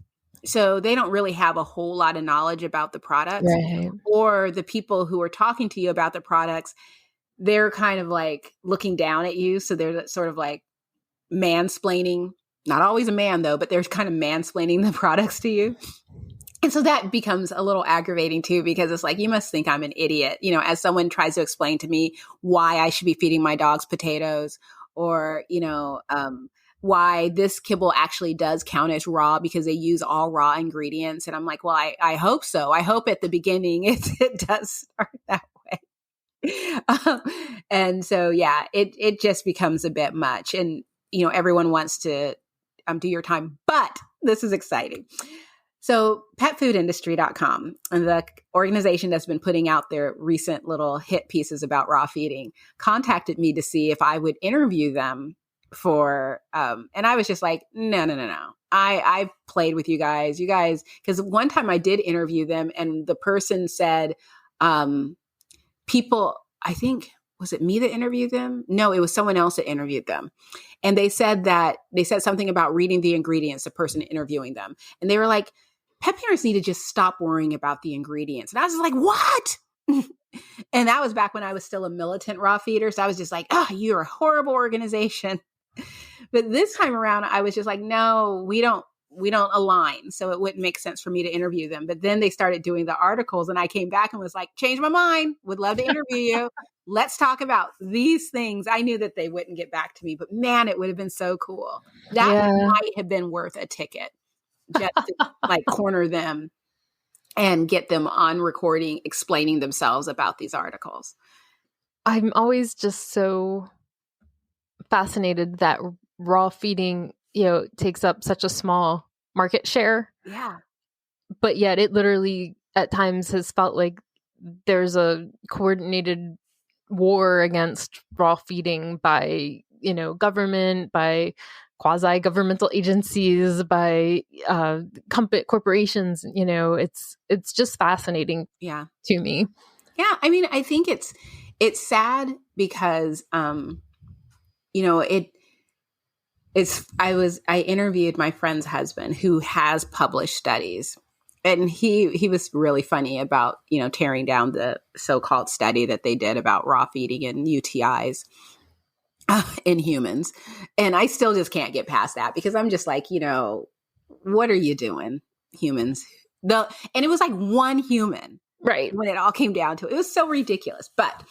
So they don't really have a whole lot of knowledge about the products, right. Or the people who are talking to you about the products, they're kind of like looking down at you. So they're sort of like mansplaining, not always a man though, but they're kind of mansplaining the products to you. And so that becomes a little aggravating too, because it's like, you must think I'm an idiot, as someone tries to explain to me why I should be feeding my dogs potatoes or, why this kibble actually does count as raw because they use all raw ingredients. And I'm like, well, I hope so. I hope at the beginning it does start that way. And so, yeah, it just becomes a bit much. And, everyone wants to do your time, but this is exciting. So petfoodindustry.com, the organization that's been putting out their recent little hit pieces about raw feeding, contacted me to see if I would interview them for, and I was just like, no. I played with you guys, because one time I did interview them and the person said, people, I think, was it me that interviewed them? No, it was someone else that interviewed them. And they said something about reading the ingredients, the person interviewing them. And they were like, pet parents need to just stop worrying about the ingredients. And I was like, what? And that was back when I was still a militant raw feeder. So I was just like, oh, you're a horrible organization. But this time around, I was just like, no, we don't align. So it wouldn't make sense for me to interview them. But then they started doing the articles and I came back and was like, change my mind. Would love to interview you. Let's talk about these things. I knew that they wouldn't get back to me, but man, it would have been so cool. That might have been worth a ticket just to like corner them and get them on recording, explaining themselves about these articles. I'm always just so fascinated that raw feeding, takes up such a small market share. Yeah. But yet it literally at times has felt like there's a coordinated war against raw feeding by, government, by quasi-governmental agencies, by corporations. It's just fascinating to me. Yeah. I mean, I think it's sad because, I interviewed my friend's husband who has published studies And he was really funny about, tearing down the so-called study that they did about raw feeding and UTIs in humans. And I still just can't get past that because I'm just like, what are you doing, humans? And it was like one human, Right. when it all came down to it. It was so ridiculous. But,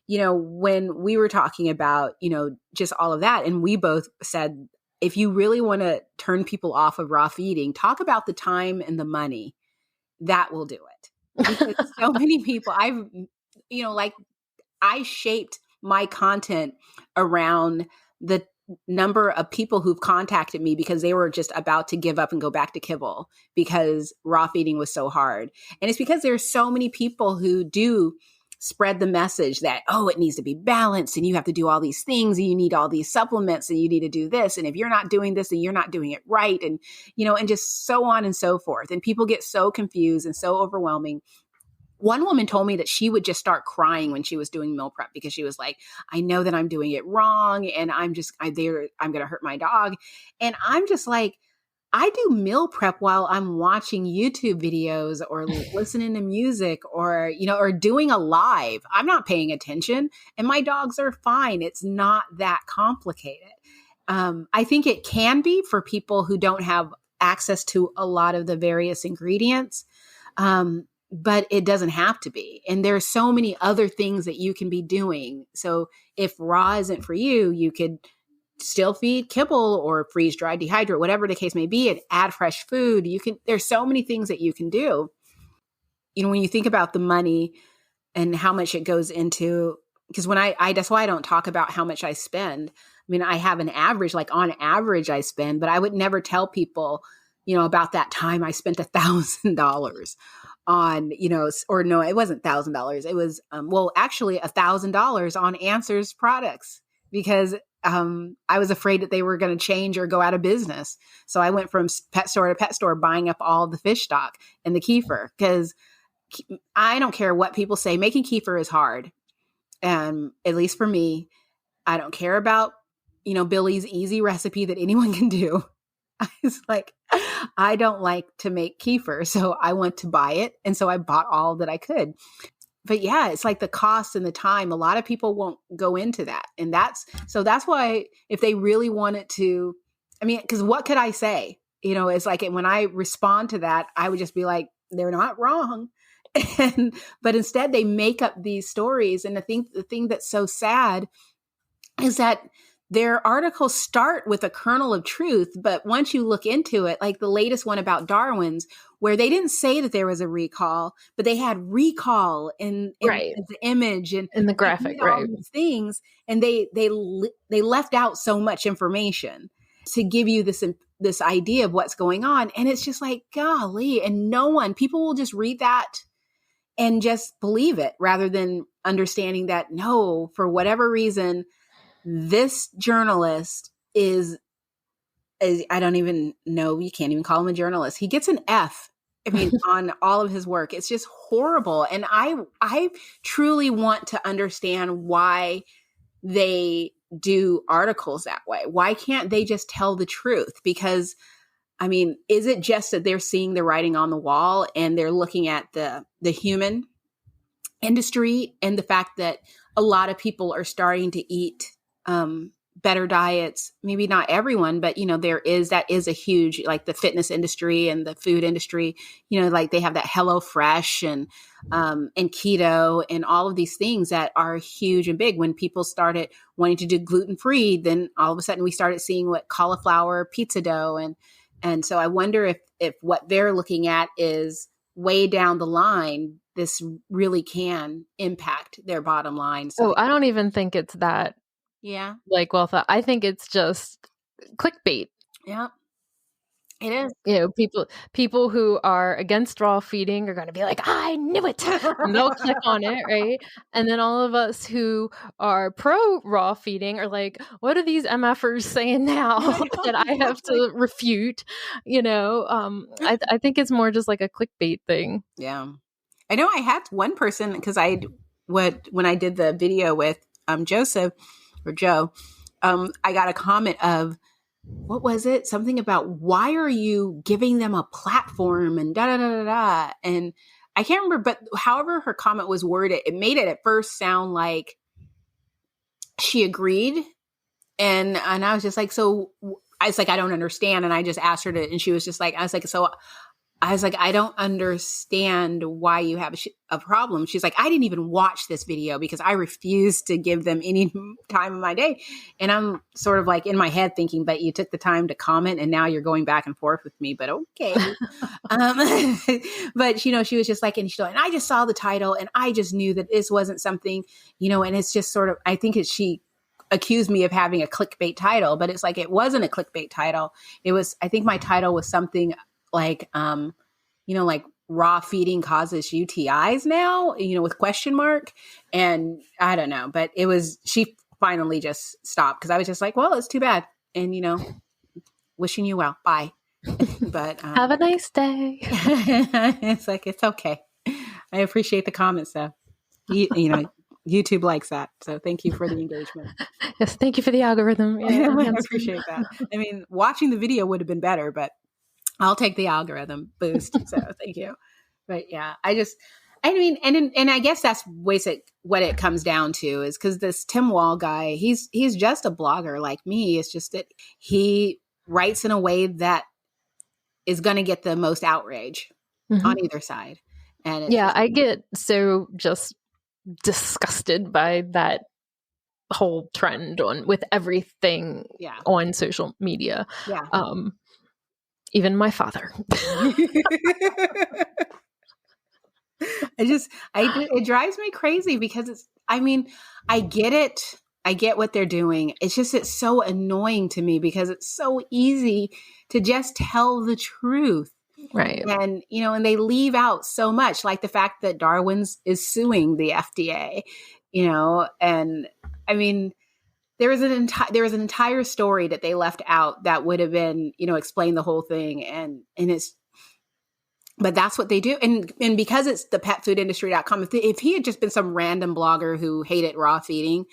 when we were talking about, just all of that, and we both said, if you really want to turn people off of raw feeding, talk about the time and the money. That will do it. Because so many people, I shaped my content around the number of people who've contacted me because they were just about to give up and go back to kibble because raw feeding was so hard. And it's because there's so many people who do spread the message that, it needs to be balanced and you have to do all these things and you need all these supplements and you need to do this. And if you're not doing this, then you're not doing it right. And, and just so on and so forth. And people get so confused and so overwhelming. One woman told me that she would just start crying when she was doing meal prep because she was like, I know that I'm doing it wrong. And I'm going to hurt my dog. And I'm just like, I do meal prep while I'm watching YouTube videos or listening to music or, or doing a live. I'm not paying attention and my dogs are fine. It's not that complicated. I think it can be for people who don't have access to a lot of the various ingredients. But it doesn't have to be. And there are so many other things that you can be doing. So if raw isn't for you, you could still feed kibble or freeze dry, dehydrate, whatever the case may be, and add fresh food. There's so many things that you can do. When you think about the money and how much it goes into, because that's why I don't talk about how much I spend. I mean, I have an average, like on average I spend, but I would never tell people, about that time I spent $1,000 on, or no, it wasn't $1,000. It was, actually $1,000 on Answers products because I was afraid that they were going to change or go out of business. So I went from pet store to pet store buying up all the fish stock and the kefir because I don't care what people say. Making kefir is hard. At least for me, I don't care about, Billy's easy recipe that anyone can do. I was like, I don't like to make kefir, so I want to buy it. And so I bought all that I could. But yeah, it's like the cost and the time. A lot of people won't go into that. And that's why if they really wanted to, because what could I say? It's like when I respond to that, I would just be like, they're not wrong. But instead they make up these stories. And I think the thing that's so sad is that their articles start with a kernel of truth, but once you look into it, like the latest one about Darwin's, where they didn't say that there was a recall, but they had recall in the image and in the graphic, all these things, and they left out so much information to give you this idea of what's going on, and it's just like, golly, and people will just read that and just believe it rather than understanding that no, for whatever reason, this journalist is I don't even know, you can't even call him a journalist. He gets an F, on all of his work. It's just horrible. And I truly want to understand why they do articles that way. Why can't they just tell the truth? Because, is it just that they're seeing the writing on the wall and they're looking at the human industry and the fact that a lot of people are starting to eat better diets, maybe not everyone, but that is a huge, like the fitness industry and the food industry, like they have that HelloFresh and keto and all of these things that are huge and big. When people started wanting to do gluten-free, then all of a sudden we started seeing what cauliflower pizza dough. And so I wonder if what they're looking at is way down the line, this really can impact their bottom line. So I don't even think it's that. Yeah. Like, well thought. I think it's just clickbait. Yeah. It is. People who are against raw feeding are going to be like, I knew it. And they'll click on it, right? And then all of us who are pro raw feeding are like, what are these MFers saying now that I have to refute? I think it's more just like a clickbait thing. Yeah. I know I had one person, because when I did the video with Joseph or Joe, I got a comment of, what was it? Something about why are you giving them a platform and da da da da da. And I can't remember, but however her comment was worded, it made it at first sound like she agreed. And I was just like, so I was like, I don't understand. And I just asked her to, and she was just like, I was like, I don't understand why you have a problem. She's like, I didn't even watch this video because I refuse to give them any time of my day. And I'm sort of like in my head thinking, but you took the time to comment and now you're going back and forth with me, but okay. But she was just like, and I just saw the title and I just knew that this wasn't something, and it's just sort of, I think she accused me of having a clickbait title, but it's like, it wasn't a clickbait title. It was, I think my title was something like, like raw feeding causes UTIs now, with question mark. And I don't know, but she finally just stopped because I was just like, well, it's too bad. And, wishing you well. Bye. But have a nice day. It's like, it's okay. I appreciate the comments though. YouTube likes that. So thank you for the engagement. Yes. Thank you for the algorithm. Yeah, I appreciate that. I mean, watching the video would have been better, but I'll take the algorithm boost. So thank you. But yeah, and I guess that's what it comes down to is because this Tim Wall guy, he's just a blogger like me. It's just that he writes in a way that is going to get the most outrage on either side. And I get so just disgusted by that whole trend with everything on social media. Yeah. Even my father. It drives me crazy because I get it. I get what they're doing. It's so annoying to me because it's so easy to just tell the truth. Right. And, and they leave out so much, like the fact that Darwin's is suing the FDA, and I mean, there was an entire story that they left out that would have been, explain the whole thing. And but that's what they do. And because it's the petfoodindustry.com, if he had just been some random blogger who hated raw feeding,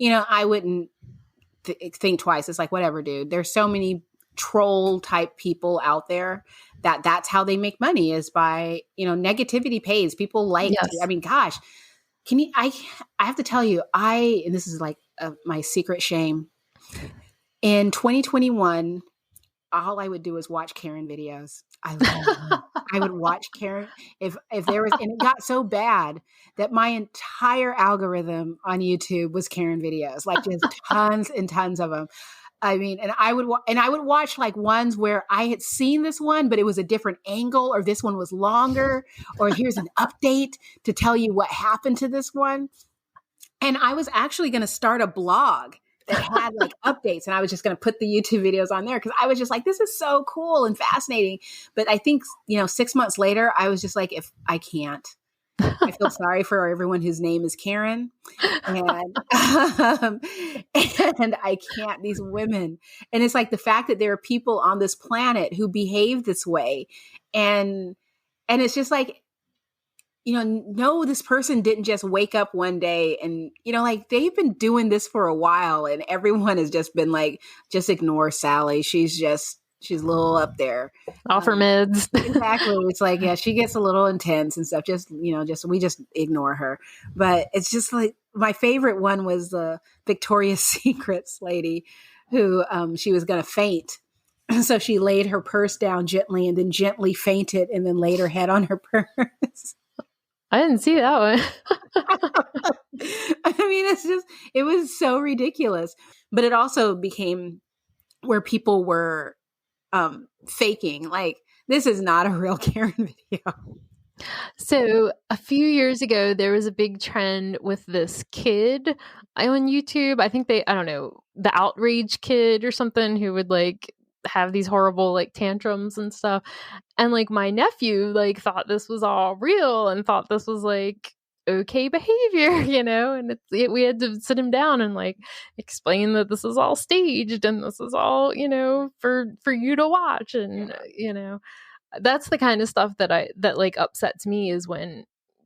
I wouldn't think twice. It's like, whatever, dude, there's so many troll type people out there that's how they make money is by, negativity pays. People like, gosh, I have to tell you, and this is like my secret shame. In 2021, all I would do is watch Karen videos. I would watch Karen. If there was, and it got so bad that my entire algorithm on YouTube was Karen videos, like just tons and tons of them. I mean, and I would watch like ones where I had seen this one, but it was a different angle, or this one was longer, or here's an update to tell you what happened to this one. And I was actually going to start a blog that had like updates, and I was just going to put the YouTube videos on there because I was just like, this is so cool and fascinating. But I think, 6 months later, I was just like, if I can't. I feel sorry for everyone whose name is Karen, and I can't, these women. And it's like the fact that there are people on this planet who behave this way. And it's just like, no, this person didn't just wake up one day and, like they've been doing this for a while, and everyone has just been like, just ignore Sally. She's a little up there. Offer meds. Exactly. It's like, yeah, she gets a little intense and stuff. We just ignore her. But it's just like, my favorite one was the Victoria's Secrets lady who she was going to faint. So she laid her purse down gently and then gently fainted and then laid her head on her purse. I didn't see that one. I mean, it was so ridiculous. But it also became where people were faking, like, this is not a real Karen video. So a few years ago, there was a big trend with this kid on YouTube. I think I don't know, the outrage kid or something, who would like have these horrible like tantrums and stuff. And like my nephew like thought this was all real and thought this was like okay behavior, and we had to sit him down and like explain that this is all staged and this is all, for you to watch. And, that's the kind of stuff that like upsets me, is when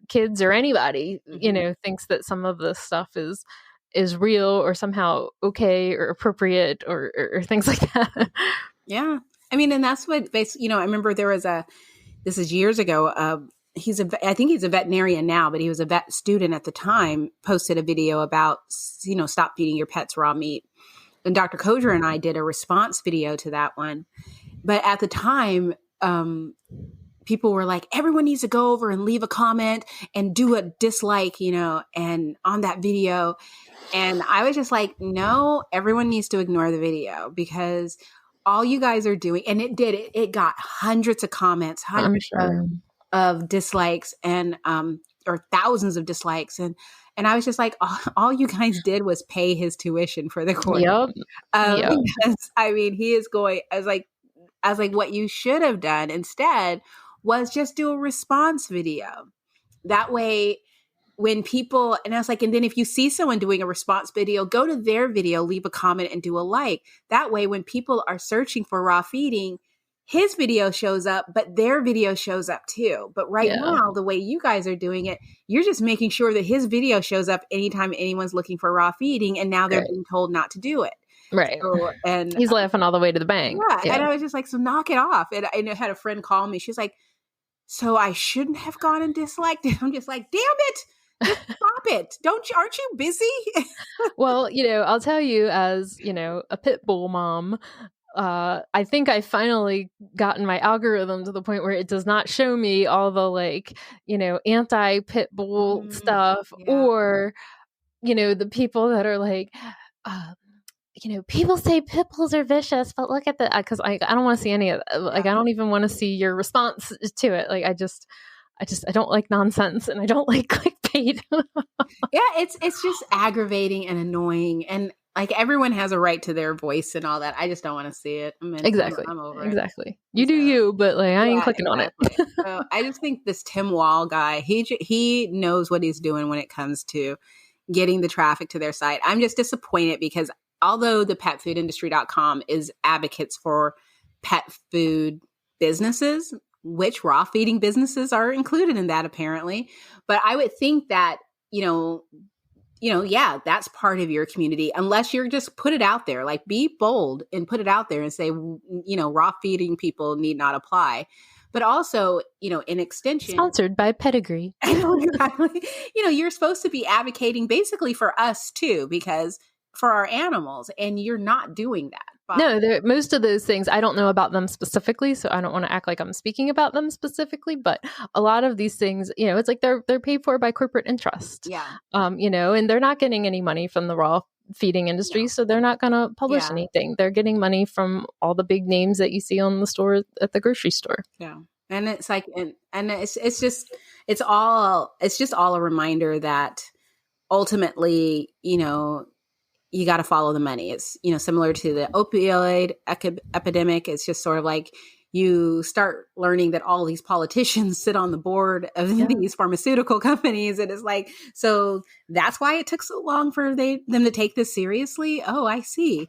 kids or anybody, thinks that some of this stuff is is real or somehow okay or appropriate or things like that. Yeah. I mean, and that's what, I remember there was this is years ago, I think he's a veterinarian now, but he was a vet student at the time, posted a video about, stop feeding your pets raw meat. And Dr. Kojer and I did a response video to that one. But at the time, people were like, everyone needs to go over and leave a comment and do a dislike, and on that video. And I was just like, no, everyone needs to ignore the video because all you guys are doing, and it got hundreds of comments, hundreds of dislikes and, or thousands of dislikes. And I was just like, all you guys did was pay his tuition for the course. Yep. Because, I mean, he is going, I was like, what you should have done instead was just do a response video. That way, when people, and I was like, and then if you see someone doing a response video, go to their video, leave a comment and do a like. That way, when people are searching for raw feeding, his video shows up, but their video shows up too. But right now, the way you guys are doing it, you're just making sure that his video shows up anytime anyone's looking for raw feeding. And now they're being told not to do it. Right. So, and he's laughing all the way to the bank. Yeah. And I was just like, so knock it off. And I had a friend call me. She's like, so I shouldn't have gone and disliked it. I'm just like, damn it. Just stop it. Aren't you busy? Well, I'll tell you as, a pit bull mom, I think I finally gotten my algorithm to the point where it does not show me all the anti-pit bull stuff or, the people that are like, people say pit bulls are vicious, but look at the, because I don't want to see any of that. Like, I don't even want to see your response to it. Like, I don't like nonsense and I don't like clickbait. Yeah, it's just aggravating and annoying. And like everyone has a right to their voice and all that. I just don't want to see it. Exactly. I'm over it. Exactly. You do you, but like I ain't clicking on it. So I just think this Tim Wall guy, he knows what he's doing when it comes to getting the traffic to their site. I'm just disappointed because although the petfoodindustry.com is advocates for pet food businesses, which raw feeding businesses are included in that apparently. But I would think that, that's part of your community, unless you're just put it out there, like be bold and put it out there and say, raw feeding people need not apply. But also, in extension. Sponsored by Pedigree. You're supposed to be advocating basically for us too, because for our animals, and you're not doing that. No, most of those things, I don't know about them specifically, so I don't want to act like I'm speaking about them specifically, but a lot of these things, it's like they're paid for by corporate interest. Yeah. And they're not getting any money from the raw feeding industry, so they're not going to publish anything. They're getting money from all the big names that you see on the store at the grocery store. Yeah. And it's like, and it's just all a reminder that ultimately, you got to follow the money. It's, similar to the opioid epidemic. It's just sort of like you start learning that all these politicians sit on the board of these pharmaceutical companies. And it's like, so that's why it took so long for them to take this seriously. Oh, I see.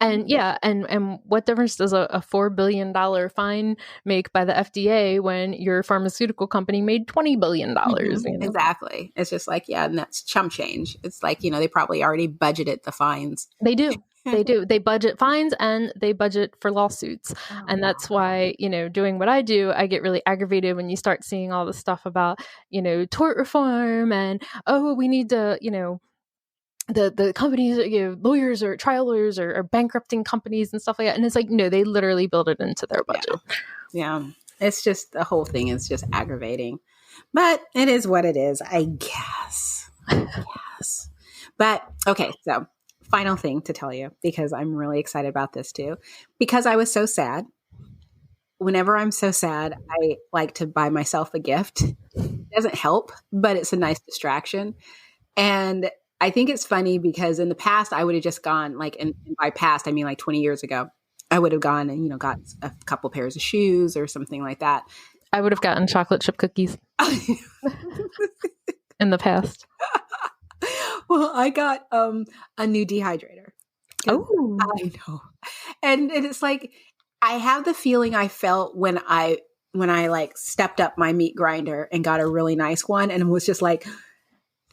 And and what difference does a $4 billion fine make by the FDA when your pharmaceutical company made $20 billion? Exactly. It's just like, and that's chump change. It's like, they probably already budgeted the fines. They do. They do. They budget fines and they budget for lawsuits. And that's why, doing what I do, I get really aggravated when you start seeing all the stuff about, tort reform and, we need to, the companies, lawyers or trial lawyers are bankrupting companies and stuff like that. And it's like, no, they literally build it into their budget. Yeah. It's just, the whole thing is just aggravating. But it is what it is, I guess. But, okay, so final thing to tell you, because I'm really excited about this too. Because I was so sad. Whenever I'm so sad, I like to buy myself a gift. It doesn't help, but it's a nice distraction. And I think it's funny because in the past, I would have just gone and by past, I mean like 20 years ago, I would have gone and, got a couple pairs of shoes or something like that. I would have gotten chocolate chip cookies in the past. Well, I got a new dehydrator. Oh, I know. And it's like, I have the feeling I felt when I stepped up my meat grinder and got a really nice one and was just like,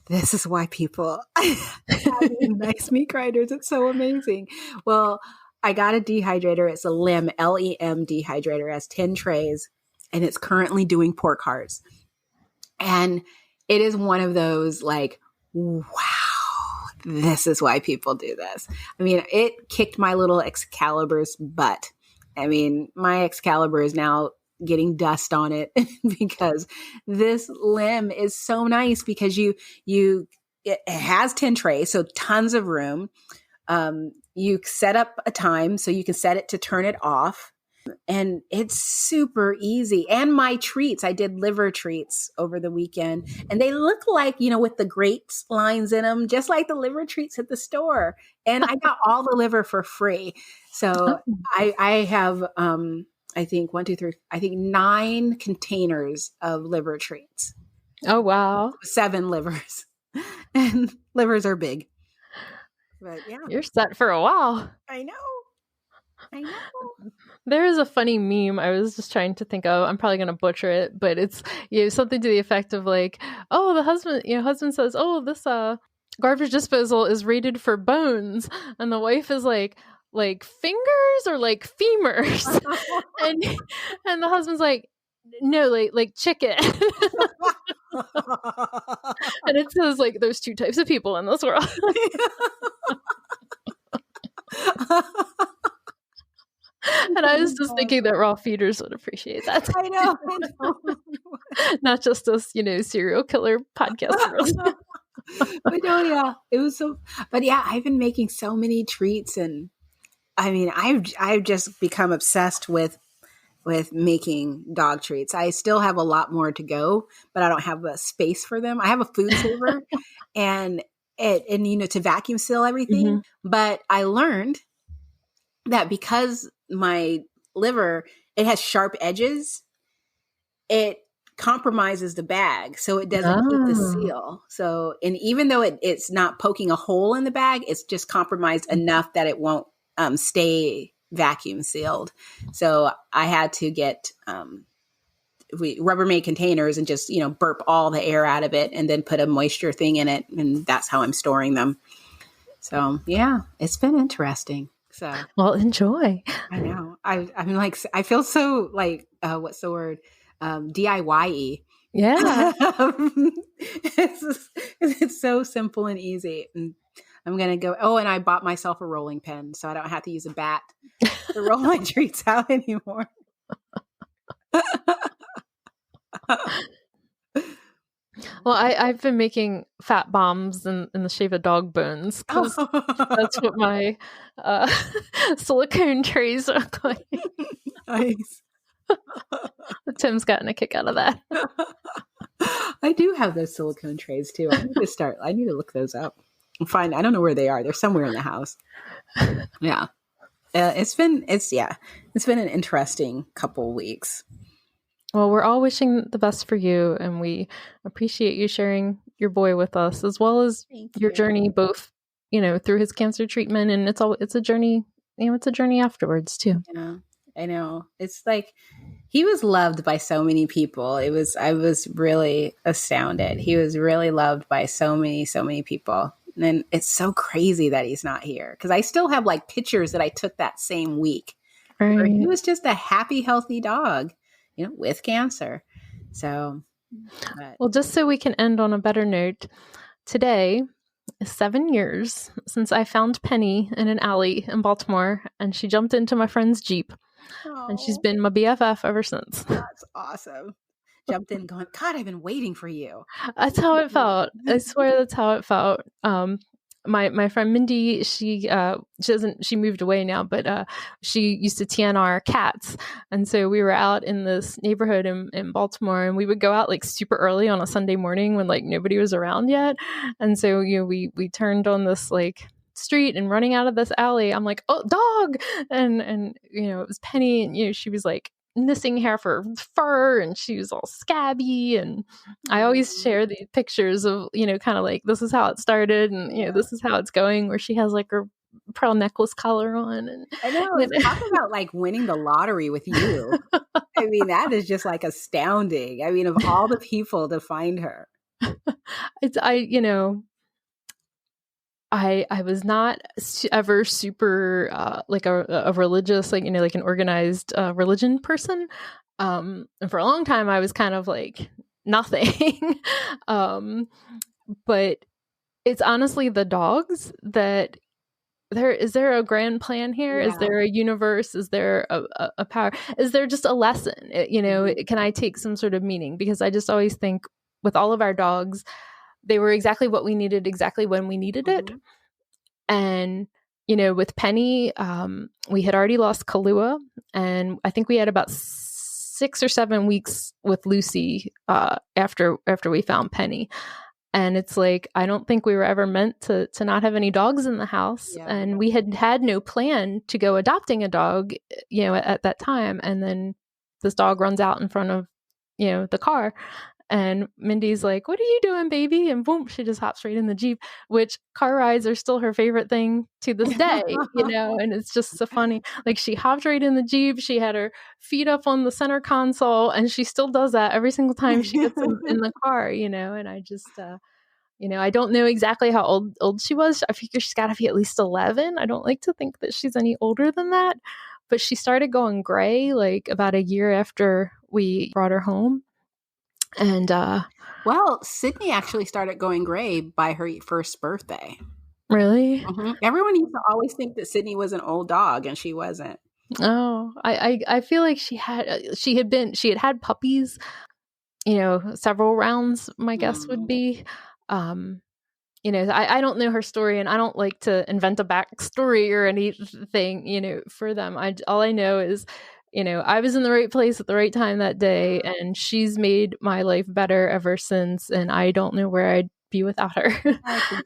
this is why people have these nice meat grinders. It's so amazing. Well, I got a dehydrator. It's a LEM, LEM dehydrator. It has 10 trays, and it's currently doing pork hearts. And it is one of those like, wow, this is why people do this. I mean, it kicked my little Excalibur's butt. I mean, my Excalibur is now getting dust on it because this LEM is so nice because it has 10 trays, so tons of room. You set up a time so you can set it to turn it off, and it's super easy. And my treats, I did liver treats over the weekend, and they look like, with the grapes lines in them, just like the liver treats at the store. And I got all the liver for free. So I have, I think 9 containers of liver treats. Oh, wow. 7 livers. And livers are big. But yeah. You're set for a while. I know. There is a funny meme I was just trying to think of. I'm probably going to butcher it, but it's something to the effect of like, oh, the husband says, oh, this garbage disposal is rated for bones, and the wife is like fingers or like femurs, and the husband's like, no, like chicken. And it says like there's 2 types of people in this world. And I was just thinking that raw feeders would appreciate that. I know. Not just us, serial killer podcasters. But no, yeah, it was so. But yeah, I've been making so many treats, and I mean, I've just become obsessed with making dog treats. I still have a lot more to go, but I don't have a space for them. I have a food saver, and to vacuum seal everything. Mm-hmm. But I learned that because my liver, it has sharp edges, it compromises the bag, so it doesn't keep the seal. So, and even though it's not poking a hole in the bag, it's just compromised enough that it won't stay vacuum sealed. So I had to get Rubbermaid containers and just burp all the air out of it, and then put a moisture thing in it, and that's how I'm storing them. So yeah, it's been interesting. So well, enjoy. I know. I'm like, I feel so like what's the word? DIY-y. Yeah. It's so simple and easy. And I'm going to go. Oh, and I bought myself a rolling pin, so I don't have to use a bat to roll my treats out anymore. Well, I've been making fat bombs in the shape of dog bones, because that's what my silicone trays are like. Nice. Tim's gotten a kick out of that. I do have those silicone trays too. I need to look those up and find. I don't know where they are. They're somewhere in the house. Yeah. It's been an interesting couple weeks. Well, we're all wishing the best for you, and we appreciate you sharing your boy with us, as well as your journey, both, through his cancer treatment, and it's a journey, it's a journey afterwards too. Yeah, I know. It's like he was loved by so many people. I was really astounded. He was really loved by so many people. And it's so crazy that he's not here, because I still have like pictures that I took that same week. Right. Where he was just a happy, healthy dog, with cancer. So, well, just so we can end on a better note, today is 7 years since I found Penny in an alley in Baltimore, and she jumped into my friend's Jeep. Aww. And she's been my BFF ever since. That's awesome. Jumped in going, God, I've been waiting for you. That's how it felt. I swear that's how it felt. My friend Mindy, she moved away now, but she used to TNR cats. And so we were out in this neighborhood in Baltimore, and we would go out like super early on a Sunday morning when like nobody was around yet. And so, we turned on this like street, and running out of this alley, I'm like, oh, dog. And it was Penny, and she was like missing hair for fur, and she was all scabby. And I always share these pictures of, kind of like, this is how it started, and this is how it's going, where she has like her pearl necklace collar on. And I know, talk about like winning the lottery with you. I mean, that is just like astounding. I mean, of all the people to find her. I was not ever super like a religious, like, like an organized religion person. And for a long time I was kind of like nothing. But it's honestly the dogs that is there a grand plan here? Yeah. Is there a universe? Is there a power? Is there just a lesson? Can I take some sort of meaning? Because I just always think with all of our dogs, they were exactly what we needed, exactly when we needed it. And, with Penny, we had already lost Kahlua, and I think we had about 6 or 7 weeks with Lucy after we found Penny. And it's like, I don't think we were ever meant to not have any dogs in the house. Yeah. And we had no plan to go adopting a dog, at that time. And then this dog runs out in front of, the car. And Mindy's like, "What are you doing, baby?" And boom, she just hops right in the Jeep, which car rides are still her favorite thing to this day, and it's just so funny. Like, she hopped right in the Jeep. She had her feet up on the center console, and she still does that every single time she gets in the car, and I just, I don't know exactly how old she was. I figure she's got to be at least 11. I don't like to think that she's any older than that, but she started going gray like about a year after we brought her home. And well, Sydney actually started going gray by her first birthday. Really? Mm-hmm. Everyone used to always think that Sydney was an old dog, and she wasn't. Oh, I feel like she had had puppies, several rounds, my guess would be. I don't know her story, and I don't like to invent a backstory or anything, for them. All I know is, I was in the right place at the right time that day, and she's made my life better ever since, and I don't know where I'd be without her.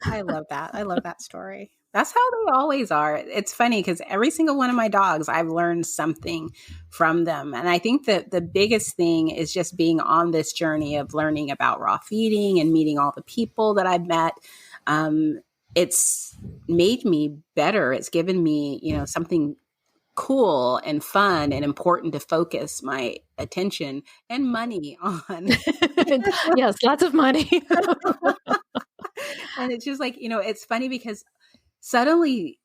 I love that. I love that story. That's how they always are. It's funny because every single one of my dogs, I've learned something from them. And I think that the biggest thing is just being on this journey of learning about raw feeding and meeting all the people that I've met. It's made me better. It's given me, something cool and fun and important to focus my attention and money on. Yes, lots of money. And it's just like, it's funny because suddenly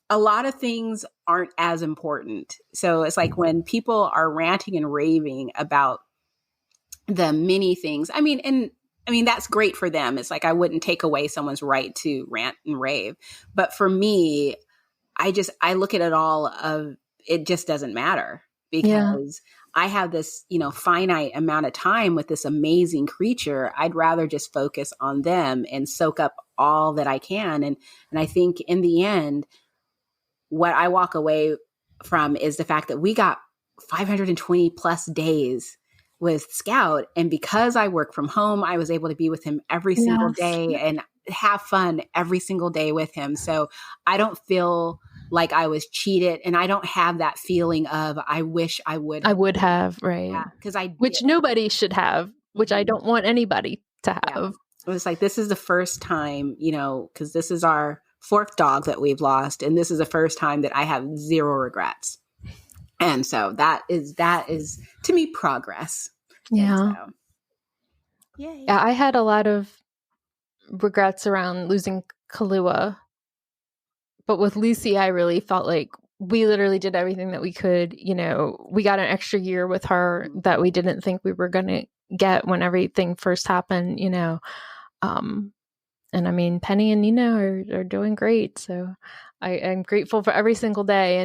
a lot of things aren't as important. So it's like when people are ranting and raving about the many things, I mean, that's great for them. It's like, I wouldn't take away someone's right to rant and rave. But for me, I look at it all of, it just doesn't matter because I have this, finite amount of time with this amazing creature. I'd rather just focus on them and soak up all that I can. And I think in the end, what I walk away from is the fact that we got 520 plus days with Scout. And because I work from home, I was able to be with him every single day and have fun every single day with him. So I don't feel like I was cheated, and I don't have that feeling of, I wish I would have, right? Yeah, because which nobody should have, which I don't want anybody to have. It was like, this is the first time, because this is our 4th dog that we've lost, and this is the first time that I have 0 regrets. And so that is to me progress. Yeah. So, yay. Yeah, I had a lot of regrets around losing Kahlua. But with Lucy, I really felt like we literally did everything that we could. We got an extra year with her that we didn't think we were going to get when everything first happened, And I mean, Penny and Nina are doing great. So I'm grateful for every single day.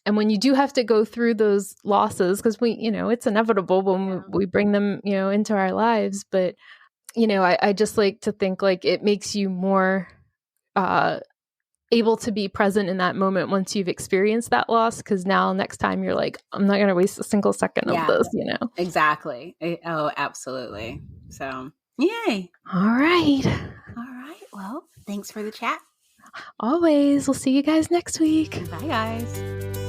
And when you do have to go through those losses, because it's inevitable when we bring them, into our lives. But, I just like to think like it makes you more able to be present in that moment once you've experienced that loss, because now next time you're like, I'm not going to waste a single second of this, Exactly. Oh, absolutely. So, yay. All right. Well, thanks for the chat. Always. We'll see you guys next week. Bye, guys.